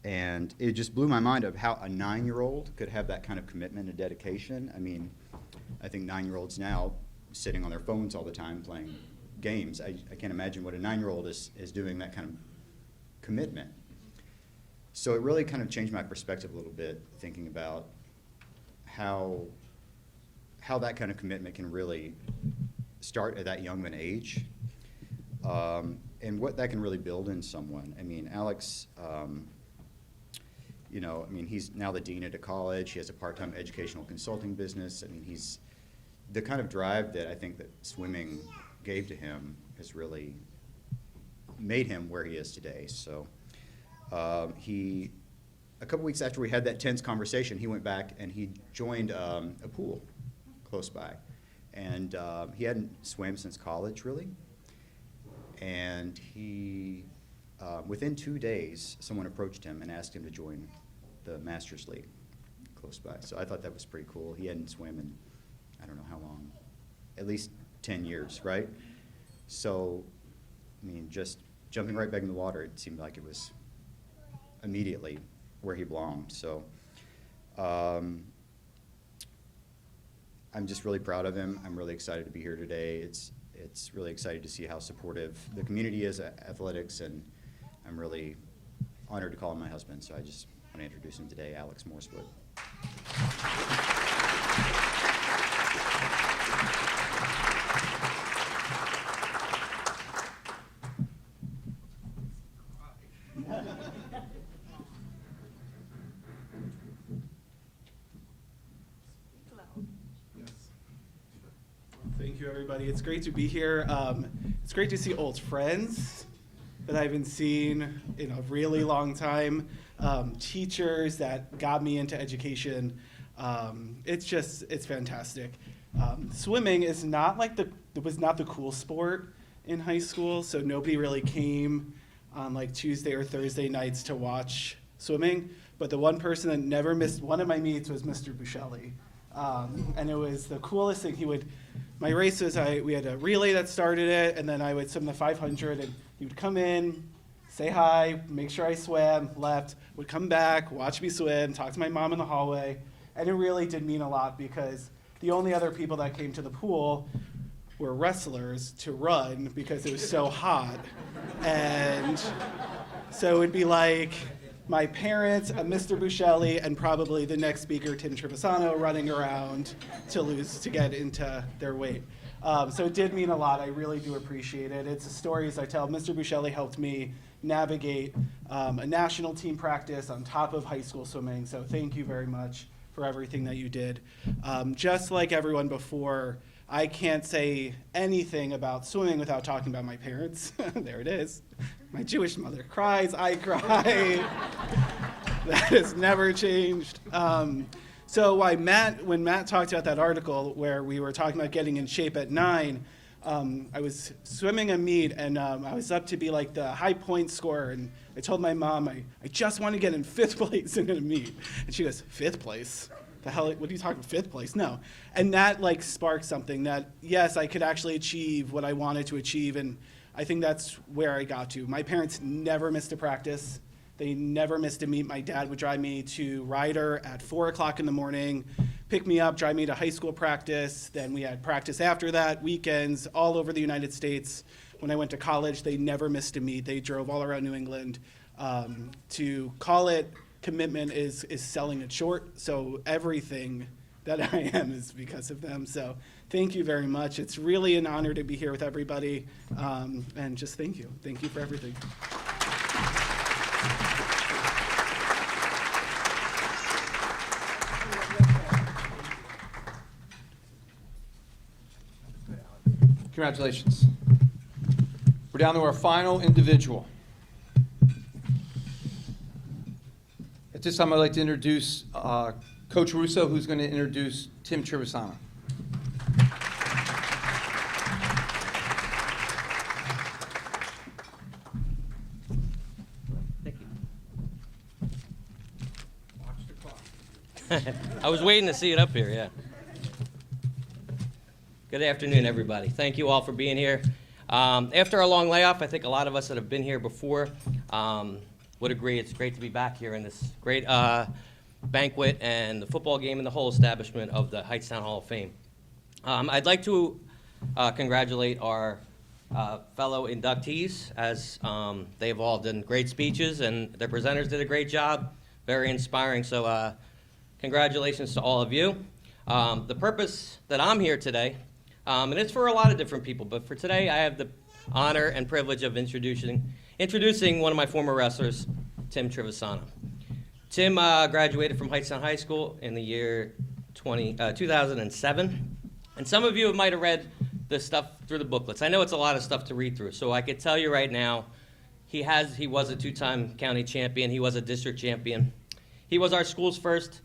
And it just blew my mind of how a 9-year-old could have that kind of commitment and dedication. I mean, I think 9-year-olds now sitting on their phones all the time playing games. I can't imagine what a 9-year-old is doing that kind of commitment. So it really kind of changed my perspective a little bit, thinking about how that kind of commitment can really start at that young of an age, and what that can really build in someone. I mean, Alex, he's now the dean at a college. He has a part-time educational consulting business. I mean, he's the kind of drive that I think that swimming gave to him has really made him where he is today. So a couple weeks after we had that tense conversation, he went back and he joined a pool close by. And he hadn't swam since college, really. And he, within 2 days, someone approached him and asked him to join the Masters League close by. So I thought that was pretty cool. He hadn't swam in, I don't know how long, at least 10 years, right? So, I mean, just jumping right back in the water, it seemed like it was immediately where he belonged. So I'm just really proud of him. I'm really excited to be here today. it's really exciting to see how supportive the community is at athletics, and I'm really honored to call him my husband. So I just want to introduce him today, Alex Morsewood. Thank you, everybody. It's great to be here. It's great to see old friends that I haven't seen in a really long time. Teachers that got me into education. It's fantastic. Swimming is not like it was not the cool sport in high school, so nobody really came on like Tuesday or Thursday nights to watch swimming. But the one person that never missed one of my meets was Mr. Puchalik. And it was the coolest thing. My races, we had a relay that started it, and then I would swim the 500, and he would come in, say hi, make sure I swam, left, would come back, watch me swim, talk to my mom in the hallway, and it really did mean a lot because the only other people that came to the pool were wrestlers to run because it was so hot. And so it would be like my parents, Mr. Puchalik, and probably the next speaker, Tim Trivisonno, running around to get into their weight. So it did mean a lot. I really do appreciate it. It's the stories I tell. Mr. Puchalik helped me navigate a national team practice on top of high school swimming. So thank you very much for everything that you did. Just like everyone before, I can't say anything about swimming without talking about my parents. There it is. My Jewish mother cries, I cry. That has never changed. So when Matt talked about that article where we were talking about getting in shape at 9, I was swimming a meet, and I was up to be like the high point scorer, and I told my mom, I just want to get in 5th place in a meet. And she goes, 5th place? The hell, what are you talking about, 5th place? No. And that like sparked something that, yes, I could actually achieve what I wanted to achieve, and I think that's where I got to. My parents never missed a practice. They never missed a meet. My dad would drive me to Ryder at 4 o'clock in the morning, pick me up, drive me to high school practice. Then we had practice after that, weekends, all over the United States. When I went to college, they never missed a meet. They drove all around New England. To call it commitment is selling it short. So everything that I am is because of them. So thank you very much. It's really an honor to be here with everybody. And just thank you. Thank you for everything. Congratulations. We're down to our final individual. At this time, I'd like to introduce Coach Russo, who's going to introduce Tim Trivisonno. Thank you. I was waiting to see it up here, yeah. Good afternoon, everybody. Thank you all for being here. After a long layoff, I think a lot of us that have been here before would agree it's great to be back here in this great banquet and the football game and the whole establishment of the Hightstown Hall of Fame. I'd like to congratulate our fellow inductees, as they've all done great speeches and the presenters did a great job, very inspiring. So congratulations to all of you. The purpose that I'm here today, and it's for a lot of different people, but for today I have the honor and privilege of introducing one of my former wrestlers, Tim Trivisonno. Tim graduated from Hightstown High School in the year 2007, and some of you might have read the stuff through the booklets. I know it's a lot of stuff to read through, so I could tell you right now, he was a 2-time county champion, he was a district champion. He was our school's first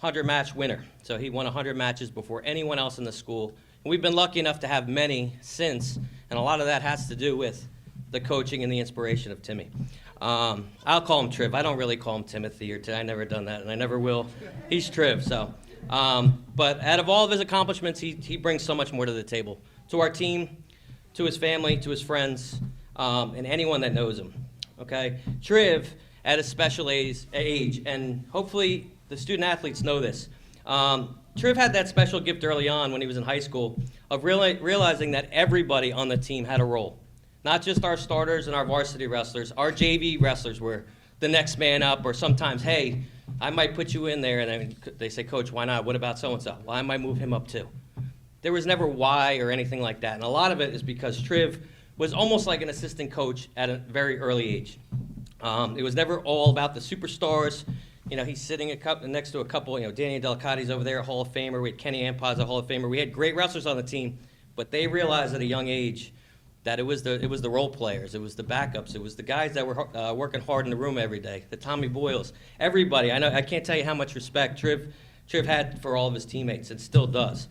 100-match winner, so he won 100 matches before anyone else in the school. And we've been lucky enough to have many since, and a lot of that has to do with the coaching and the inspiration of Timmy. I'll call him Triv. I don't really call him Timothy or I never done that, and I never will. He's Triv, so. But out of all of his accomplishments, he brings so much more to the table, to our team, to his family, to his friends, and anyone that knows him, okay? Triv, at a special age, and hopefully the student athletes know this, Triv had that special gift early on when he was in high school of realizing that everybody on the team had a role. Not just our starters and our varsity wrestlers. Our JV wrestlers were the next man up, or sometimes, hey, I might put you in there, and then they say, Coach, why not? What about so-and-so? Well, I might move him up too. There was never why or anything like that, and a lot of it is because Triv was almost like an assistant coach at a very early age. It was never all about the superstars. You know, he's sitting next to a couple, Danny Delicati's over there, a Hall of Famer. We had Kenny Ampaz, a Hall of Famer. We had great wrestlers on the team, but they realized at a young age that it was the role players, it was the backups, it was the guys that were working hard in the room every day, the Tommy Boyles, everybody. I can't tell you how much respect Triv had for all of his teammates, and still does.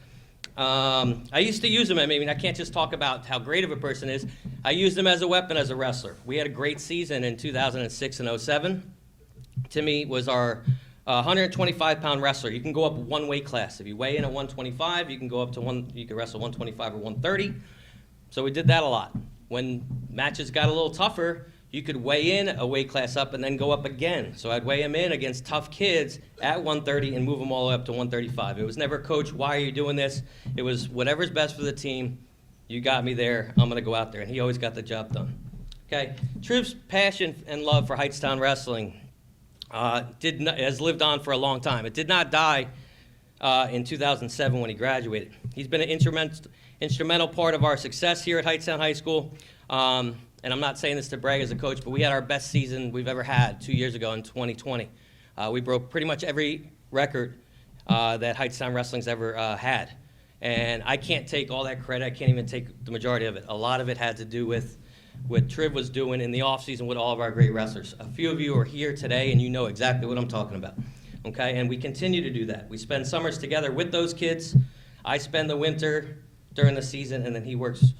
I used to use him. I mean, I can't just talk about how great of a person is. I used him as a weapon as a wrestler. We had a great season in 2006 and 07. Timmy was our 125-pound wrestler. You can go up one weight class. If you weigh in at 125, you can go up to you can wrestle 125 or 130. So we did that a lot. When matches got a little tougher, you could weigh in a weight class up and then go up again. So I'd weigh him in against tough kids at 130 and move them all the way up to 135. It was never, Coach, why are you doing this? It was whatever's best for the team. You got me there. I'm going to go out there. And he always got the job done. Okay. Triv's passion and love for Hightstown wrestling has lived on for a long time. It did not die in 2007 when he graduated. He's been an instrumental part of our success here at Hightstown High School. And I'm not saying this to brag as a coach, but we had our best season we've ever had 2 years ago in 2020. We broke pretty much every record that Hightstown Wrestling's ever had. And I can't take all that credit. I can't even take the majority of it. A lot of it had to do with what Triv was doing in the offseason with all of our great wrestlers. A few of you are here today, and you know exactly what I'm talking about. Okay? And we continue to do that. We spend summers together with those kids. I spend the winter during the season, and then he works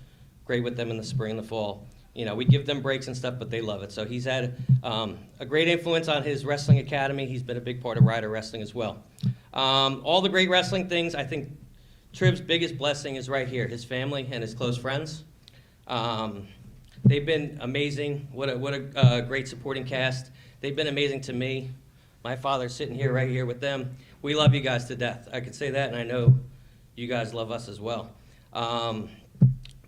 great with them in the spring and the fall. We give them breaks and stuff, but they love it. So he's had a great influence on his wrestling academy. He's been a big part of Rider Wrestling as well. All the great wrestling things, I think Triv's biggest blessing is right here, his family and his close friends. They've been amazing. What a great supporting cast. They've been amazing to me. My father's sitting here right here with them. We love you guys to death. I can say that, and I know you guys love us as well.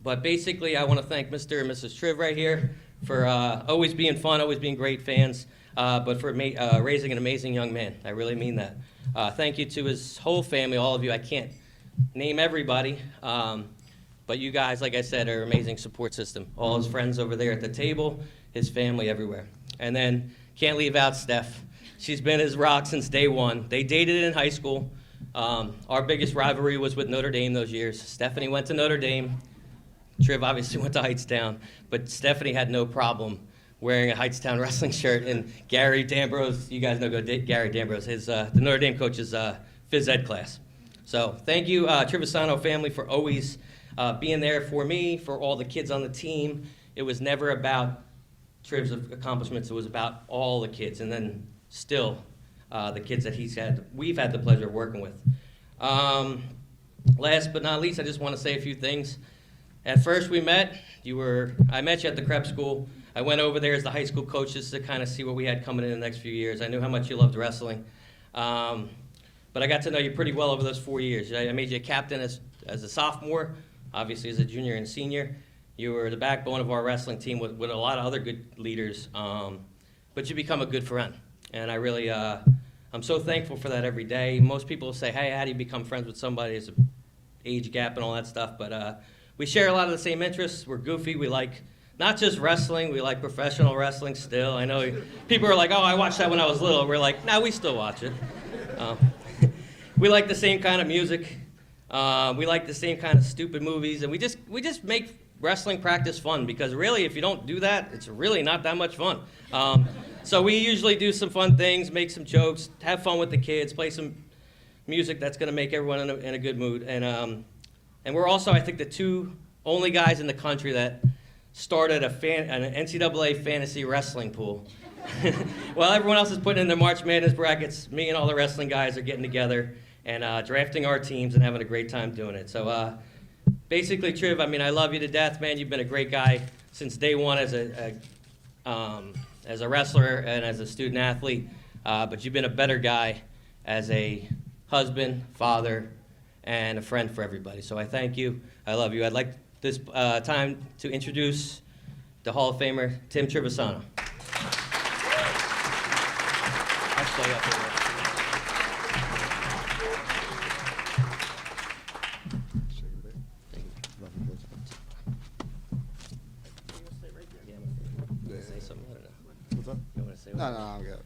But basically, I want to thank Mr. and Mrs. Triv right here for always being fun, always being great fans, but for raising an amazing young man. I really mean that. Thank you to his whole family, all of you. I can't name everybody, but you guys, like I said, are an amazing support system. All his friends over there at the table, his family everywhere. And then can't leave out Steph. She's been his rock since day one. They dated in high school. Our biggest rivalry was with Notre Dame those years. Stephanie went to Notre Dame. Triv obviously went to Hightstown, but Stephanie had no problem wearing a Hightstown wrestling shirt. And Gary D'Ambrose, you guys know Gary D'Ambrose, the Notre Dame coach's phys ed class. So thank you, Trivisonno family, for always being there for me, for all the kids on the team. It was never about Triv's accomplishments. It was about all the kids, and then still the kids that we've had the pleasure of working with. Last but not least, I just want to say a few things. At first we met, I met you at the Krebs School. I went over there as the high school coach just to kind of see what we had coming in the next few years. I knew how much you loved wrestling. But I got to know you pretty well over those 4 years. I made you a captain as a sophomore, obviously as a junior and senior. You were the backbone of our wrestling team with a lot of other good leaders. But you become a good friend. And I really, I'm so thankful for that every day. Most people say, hey, how do you become friends with somebody? There's an age gap and all that stuff. But we share a lot of the same interests. We're goofy. We like not just wrestling. We like professional wrestling still. I know people are like, oh, I watched that when I was little. We're like, no, we still watch it. We like the same kind of music. We like the same kind of stupid movies. And we just make wrestling practice fun, because really, if you don't do that, it's really not that much fun. So we usually do some fun things, make some jokes, have fun with the kids, play some music that's going to make everyone in a good mood. And we're also, I think, the two only guys in the country that started an NCAA fantasy wrestling pool. While everyone else is putting in their March Madness brackets, me and all the wrestling guys are getting together and drafting our teams and having a great time doing it. So basically, Triv, I mean, I love you to death, man. You've been a great guy since day one as a wrestler and as a student athlete, but you've been a better guy as a husband, father, and a friend for everybody. So I thank you. I love you. I'd like this time to introduce the Hall of Famer, Tim Trivisonno. I'll stay up here. No, I'm good.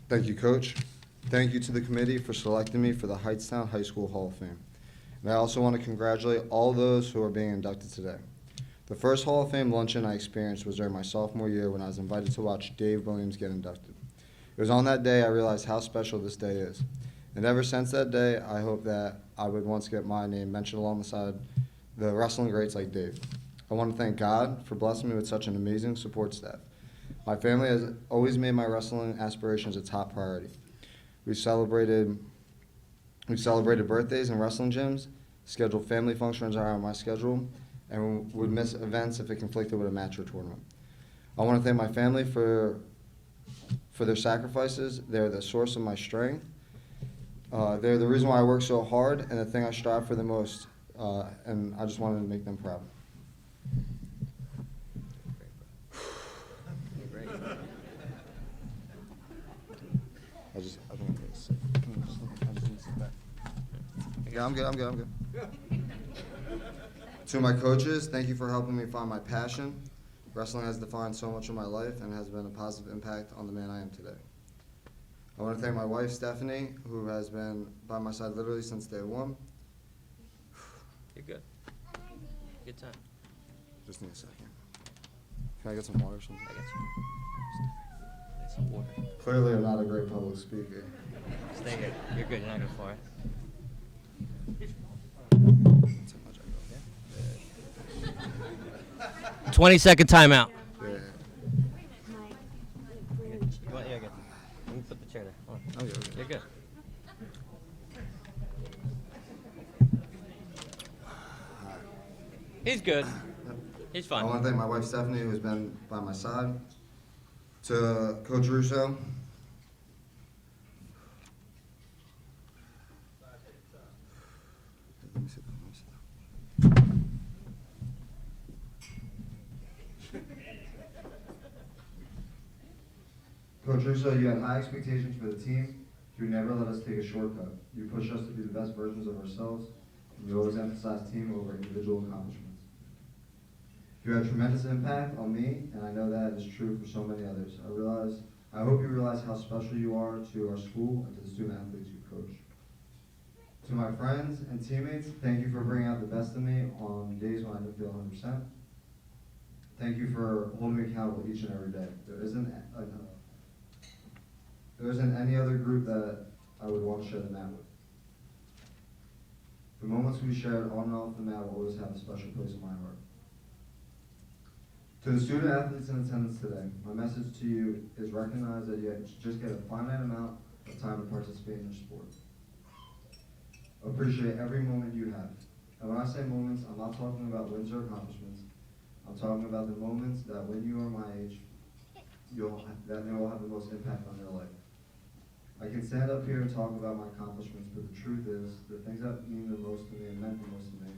Thank you, Coach. Thank you to the committee for selecting me for the Hightstown High School Hall of Fame. And I also want to congratulate all those who are being inducted today. The first Hall of Fame luncheon I experienced was during my sophomore year when I was invited to watch Dave Williams get inducted. It was on that day I realized how special this day is. And ever since that day, I hope that I would once get my name mentioned alongside the wrestling greats like Dave. I want to thank God for blessing me with such an amazing support staff. My family has always made my wrestling aspirations a top priority. We've celebrated birthdays and wrestling gyms, scheduled family functions around my schedule, and would miss events if it conflicted with a match or tournament. I want to thank my family for their sacrifices. They're the source of my strength. They're the reason why I work so hard and the thing I strive for the most, and I just wanted to make them proud. I think I'm good. I just need to sit back. Yeah, I'm good. To my coaches, thank you for helping me find my passion. Wrestling has defined so much of my life and has been a positive impact on the man I am today. I want to thank my wife, Stephanie, who has been by my side literally since day one. You're good. Good time. Just need a second. Can I get some water or something? I got you. Get some water. Clearly, I'm not a great public speaker. Stay here. You're good. You're not going far. 20-second timeout. Yeah. Yeah, good. Let me put the chair there. Hold on. I'm good. You're good. He's good. He's fine. I want to thank my wife, Stephanie, who has been by my side. To Coach Russo. Let me sit down. Coach Russo, you had high expectations for the team. You never let us take a shortcut. You push us to be the best versions of ourselves, and you always emphasize team over individual accomplishments. You had tremendous impact on me, and I know that is true for so many others. I hope you realize how special you are to our school and to the student athletes you coach. To my friends and teammates, thank you for bringing out the best in me on days when I didn't feel 100%. Thank you for holding me accountable each and every day. There isn't any other group that I would want to share the mat with. The moments we shared on and off the mat will always have a special place in my heart. To the student athletes in attendance today, my message to you is recognize that you just get a finite amount of time to participate in your sport. Appreciate every moment you have. And when I say moments, I'm not talking about wins or accomplishments. I'm talking about the moments that when you are my age, they will have the most impact on your life. I can stand up here and talk about my accomplishments, but the truth is, the things that mean the most to me and meant the most to me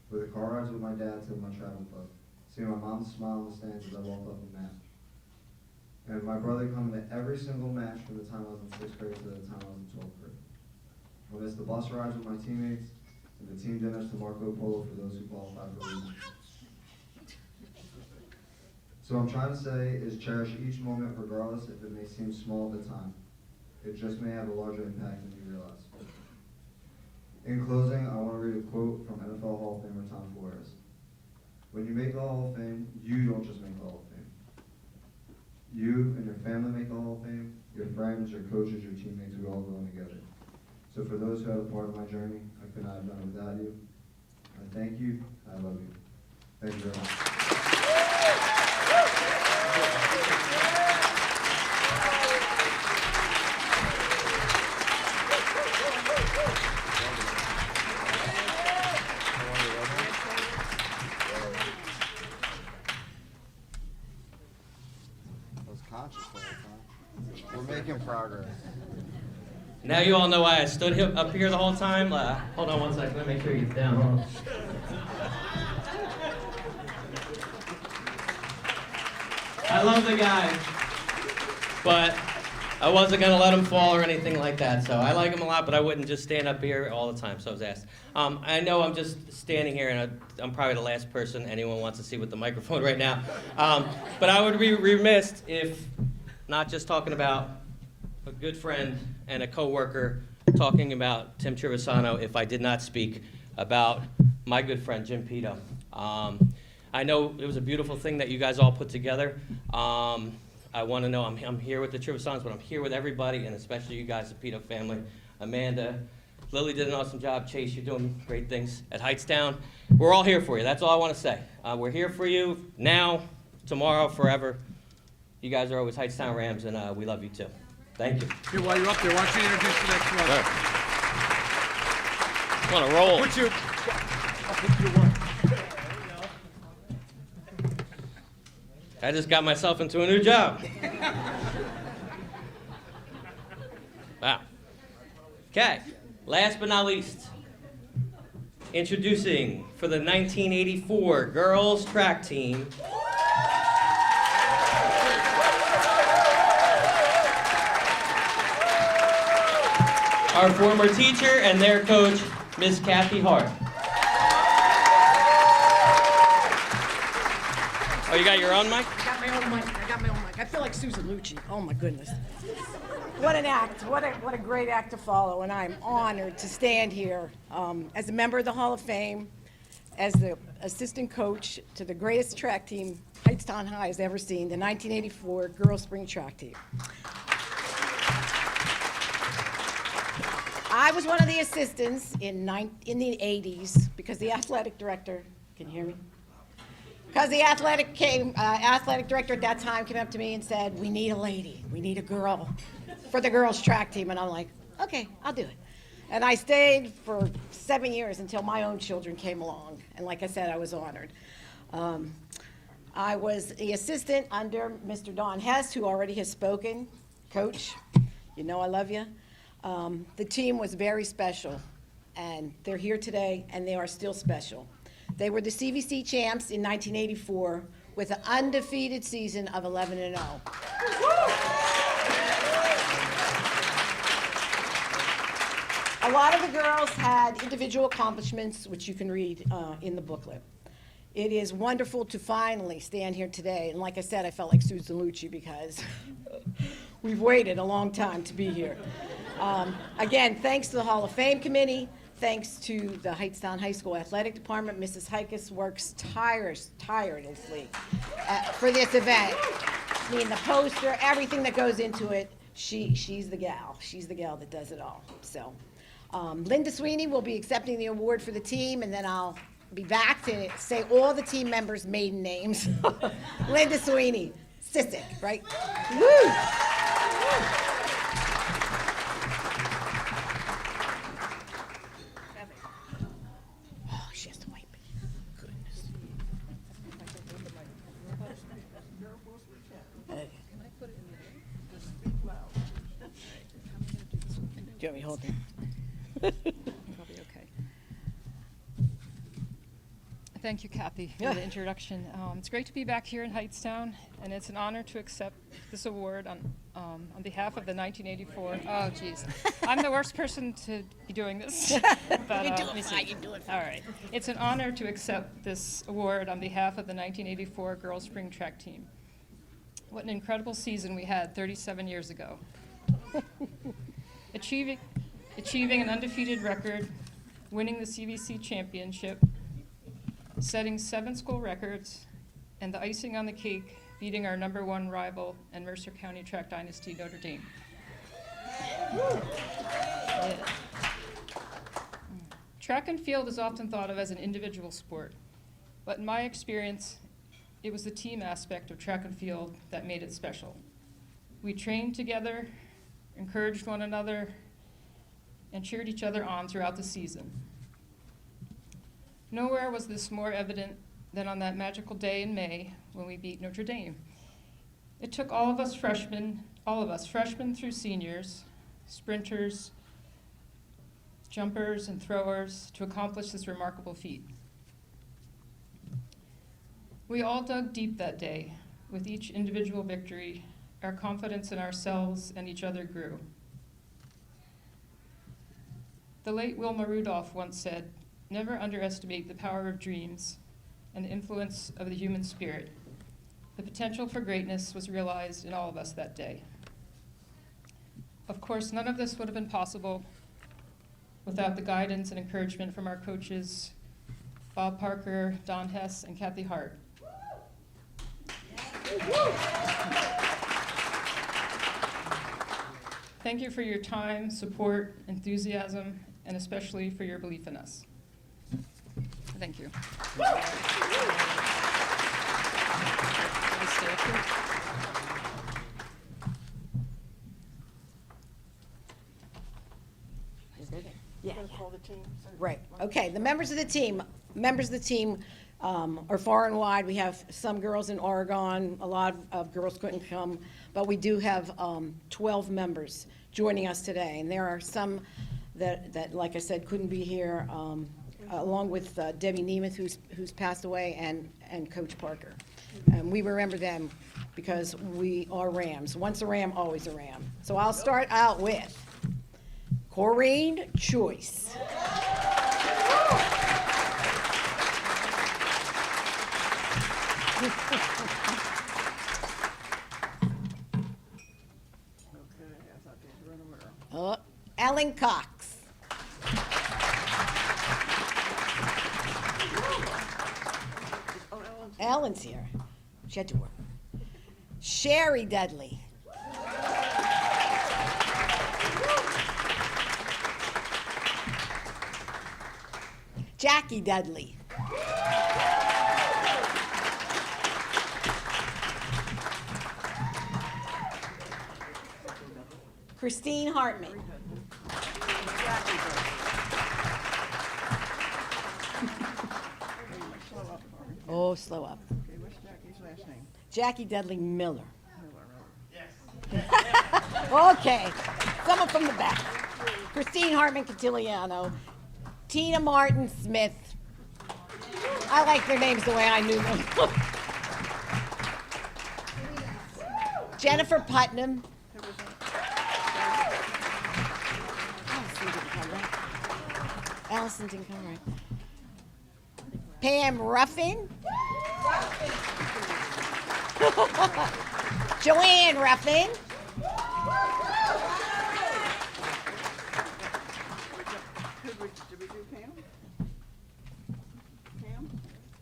were the car rides with my dad to my travel club, seeing my mom smile in the stands as I walked off the mat, and my brother coming to every single match from the time I was in 6th grade to the time I was in 12th grade. I missed the bus rides with my teammates and the team dinners to Marco Polo for those who qualified for regions. So what I'm trying to say is cherish each moment regardless if it may seem small at the time. It just may have a larger impact than you realize. In closing, I want to read a quote from NFL Hall of Famer Tom Flores. When you make the Hall of Fame, you don't just make the Hall of Fame. You and your family make the Hall of Fame, your friends, your coaches, your teammates, we all go in together. So for those who had a part of my journey, I could not have done it without you. I thank you, I love you. Thank you very much. Conscious the whole time. We're making progress. Now you all know why I stood up here the whole time. Hold on one second, let me make sure he's down. Hold on. I love the guy, but I wasn't gonna let him fall or anything like that. So I like him a lot, but I wouldn't just stand up here all the time, so I was asked. I know I'm just standing here, and I'm probably the last person anyone wants to see with the microphone right now. But I would be remiss if not just talking about a good friend and a coworker, talking about Tim Trivisonno, if I did not speak about my good friend Jim Peto. I know it was a beautiful thing that you guys all put together. I want to know, I'm here with the Trivisonnos, but I'm here with everybody, and especially you guys, the Peto family. Amanda, Lily did an awesome job. Chase, you're doing great things at Hightstown. We're all here for you. That's all I want to say. We're here for you now, tomorrow, forever. You guys are always Hightstown Rams, and we love you too. Thank you. Here, while you're up there, why don't you introduce the next one? I want to roll. I'll put you one. I just got myself into a new job. Wow. Okay, last but not least, introducing for the 1984 girls track team, our former teacher and their coach, Miss Kathy Hart. Oh, you got your own mic? I got my own mic. I feel like Susan Lucci. Oh my goodness. What an act. What a great act to follow. And I'm honored to stand here as a member of the Hall of Fame, as the assistant coach to the greatest track team Hightstown High has ever seen, the 1984 girls spring track team. I was one of the assistants in the 80s because the athletic director, can you hear me? Because the athletic director at that time came up to me and said, we need a lady, we need a girl for the girls track team. And I'm like, okay, I'll do it. And I stayed for 7 years until my own children came along. And like I said, I was honored. I was the assistant under Mr. Don Hess, who already has spoken. Coach, you know I love you. The team was very special, and they're here today, and they are still special. They were the CVC champs in 1984 with an undefeated season of 11-0. A lot of the girls had individual accomplishments, which you can read in the booklet. It is wonderful to finally stand here today, and like I said, I felt like Susan Lucci because we've waited a long time to be here. Again, thanks to the Hall of Fame Committee. Thanks to the Hightstown High School Athletic Department. Mrs. Hikas works tirelessly for this event. I mean, the poster, everything that goes into it, she's the gal. She's the gal that does it all. So, Linda Sweeney will be accepting the award for the team, and then I'll be back to say all the team members' maiden names. Linda Sweeney, Sissick, right? Woo! Do you want me to hold it? Probably okay. Thank you, Kathy, for the introduction. It's great to be back here in Hightstown, and it's an honor to accept this award on behalf of the 1984. Oh, geez, I'm the worst person to be doing this. But, You do it fine. You do it fine. All right, it's an honor to accept this award on behalf of the 1984 girls spring track team. What an incredible season we had 37 years ago. Achieving an undefeated record, winning the CVC championship, setting 7 school records, and the icing on the cake, beating our #1 rival and Mercer County track dynasty, Notre Dame. Yeah. Track and field is often thought of as an individual sport, but in my experience, it was the team aspect of track and field that made it special. We trained together, encouraged one another, and cheered each other on throughout the season. Nowhere was this more evident than on that magical day in May when we beat Notre Dame. It took all of us freshmen through seniors, sprinters, jumpers, and throwers to accomplish this remarkable feat. We all dug deep that day. With each individual victory, our confidence in ourselves and each other grew. The late Wilma Rudolph once said, "Never underestimate the power of dreams and the influence of the human spirit." The potential for greatness was realized in all of us that day. Of course, none of this would have been possible without the guidance and encouragement from our coaches, Bob Parker, Don Hess, and Kathy Hart. Thank you for your time, support, enthusiasm, and especially for your belief in us. Thank you. Can I stay up here? Yeah. Right. Okay. The members of the team are far and wide. We have some girls in Oregon. A lot of girls couldn't come, but we do have 12 members joining us today, and there are some that like I said, couldn't be here, along with Debbie Nemeth, who's passed away, and Coach Parker. And we remember them because we are Rams. Once a Ram, always a Ram. So I'll start out with Corrine Choice. Ellen Cox. Ellen's here. She had to work. Sherry Dudley. Jackie Dudley. Christine Hartman. Oh, slow up. Okay, what's Jackie's last name? Jackie Dudley Miller. Okay, someone from the back. Christine Hartman Catiliano. Tina Martin Smith. I like their names the way I knew them. Jennifer Putnam. Allison didn't come right. Pam Ruffin. Joanne Ruffin. Did we do Pam? Pam?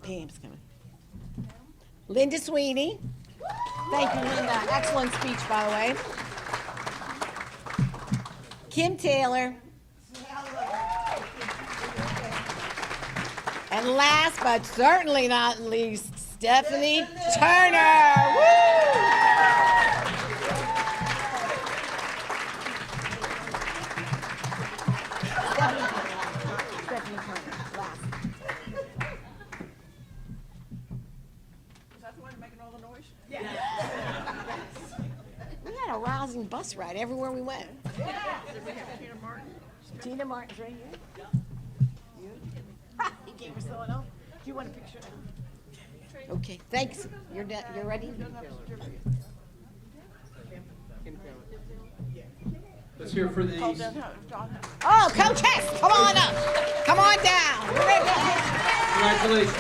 Pam's coming. Linda Sweeney. Thank you, Linda. Excellent speech, by the way. Kim Taylor. And last but certainly not least, Stephanie Turner. Woo! Stephanie Turner, last. Is that the one making all the noise? We had a rousing bus ride everywhere we went. Did we have Tina Martin? Tina Martin's right here. He gave us someone else. Do you want a picture? Okay, thanks. You're ready? Let's hear for the. Oh, Coach Hess, come on up. Come on down. Congratulations.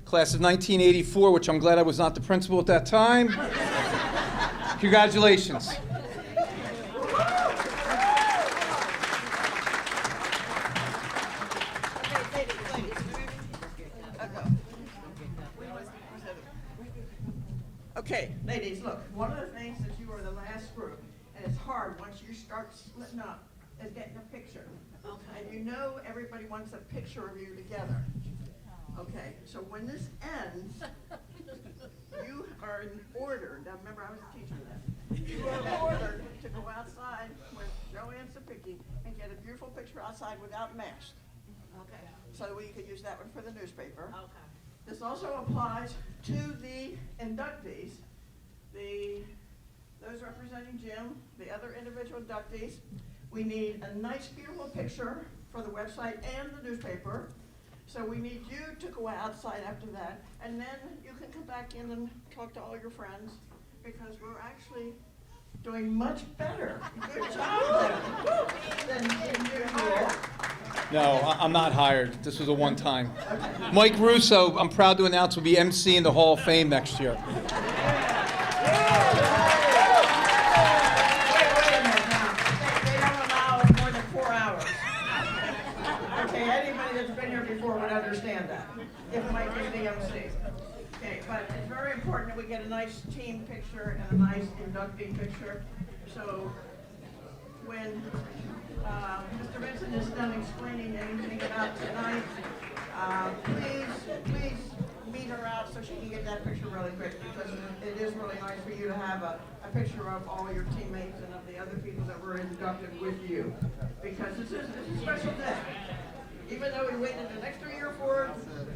Class of 1984, which I'm glad I was not the principal at that time. Congratulations. Okay, ladies, look, one of the things that you are the last group, and it's hard once you start splitting up, is getting a picture. And you know everybody wants a picture of you together. Okay, so when this ends, you are in order. Now remember, I was a teacher then. You are ordered to go outside with Joanne Sapicki and get a beautiful picture outside without masks. Okay. so we could use that one for the newspaper. Okay. This also applies to the inductees, those representing Jim, the other individual inductees. We need a nice, beautiful picture for the website and the newspaper. So we need you to go outside after that, and then you can come back in and talk to all your friends, because we're actually doing much better. Good job than usual. No, I'm not hired. This was a one-time. Mike Russo, I'm proud to announce, will be MC in the Hall of Fame next year. Understand that, if Mike is the MC. Okay, but it's very important that we get a nice team picture and a nice inductee picture. So when Mr. Vincent is done explaining anything about tonight, please meet her out so she can get that picture really quick, because it is really nice for you to have a picture of all your teammates and of the other people that were inducted with you, because it's a special day. Even though we waited an extra year for it,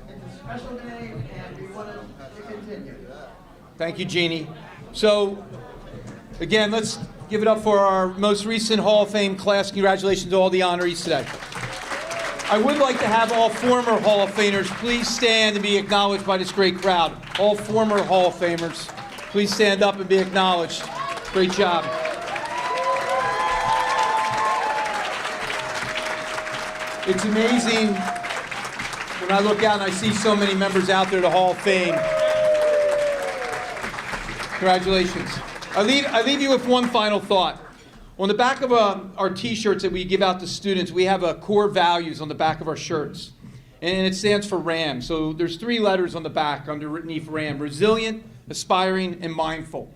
it's a special day, and we want it to continue. Thank you, Jeannie. So, again, let's give it up for our most recent Hall of Fame class. Congratulations to all the honorees today. I would like to have all former Hall of Famers please stand and be acknowledged by this great crowd. All former Hall of Famers, please stand up and be acknowledged. Great job. It's amazing when I look out and I see so many members out there at the Hall of Fame. Congratulations. I leave you with one final thought. On the back of our T-shirts that we give out to students, we have core values on the back of our shirts. And it stands for RAM. So there's 3 letters on the back underneath RAM: resilient, aspiring, and mindful.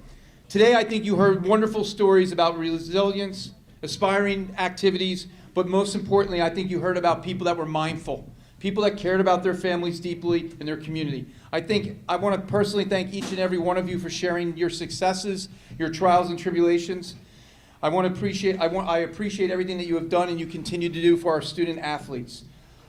Today I think you heard wonderful stories about resilience, aspiring activities, but most importantly, I think you heard about people that were mindful, people that cared about their families deeply and their community. I want to personally thank each and every one of you for sharing your successes, your trials and tribulations. I appreciate everything that you have done and you continue to do for our student athletes.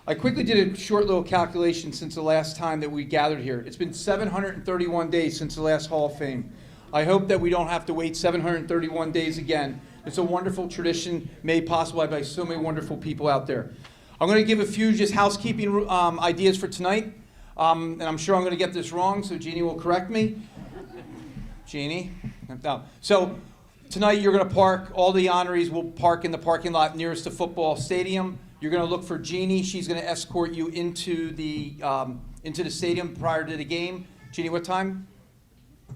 I quickly did a short little calculation since the last time that we gathered here. It's been 731 days since the last Hall of Fame. I hope that we don't have to wait 731 days again. It's a wonderful tradition made possible by so many wonderful people out there. I'm going to give a few just housekeeping ideas for tonight. And I'm sure I'm going to get this wrong, so Jeannie will correct me. Jeannie? No. So tonight you're going to park, all the honorees will park in the parking lot nearest the football stadium. You're going to look for Jeannie. She's going to escort you into the stadium prior to the game. Jeannie, what time?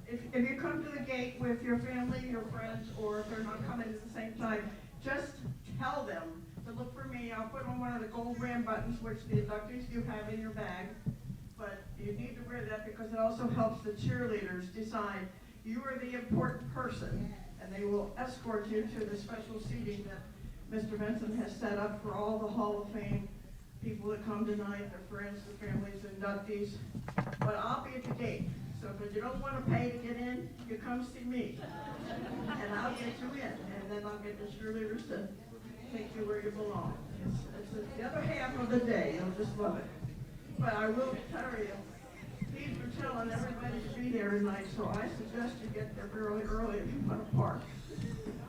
If you come to the gate with your family, your friends, or if they're not coming at the same time, just tell them to look for me. I'll put on one of the gold RAM buttons, which the inductees do have in your bag. But you need to wear that because it also helps the cheerleaders decide you are the important person, and they will escort you to the special seating that Mr. Benson has set up for all the Hall of Fame people that come tonight, their friends, their families, inductees. But I'll be at the gate. So if you don't want to pay to get in, you come see me, and I'll get you in, and then I'll get the cheerleaders to take you where you belong. It's the other half of the day. You'll just love it. But I will tell you, these are telling everybody to be there tonight, so I suggest you get there early if you want to park.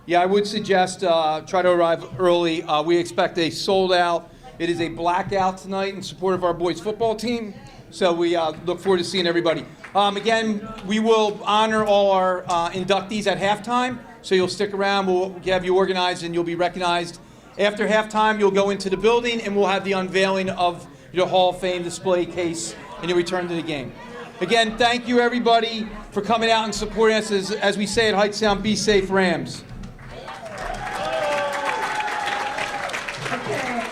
Yeah, I would suggest try to arrive early. We expect a sold out. It is a blackout tonight in support of our boys football team. So we look forward to seeing everybody. Again, we will honor all our inductees at halftime. So you'll stick around. We'll have you organized and you'll be recognized. After halftime, you'll go into the building and we'll have the unveiling of your Hall of Fame display case and you'll return to the game. Again, thank you everybody for coming out and supporting us. As we say at Hightstown, be safe, Rams. Okay.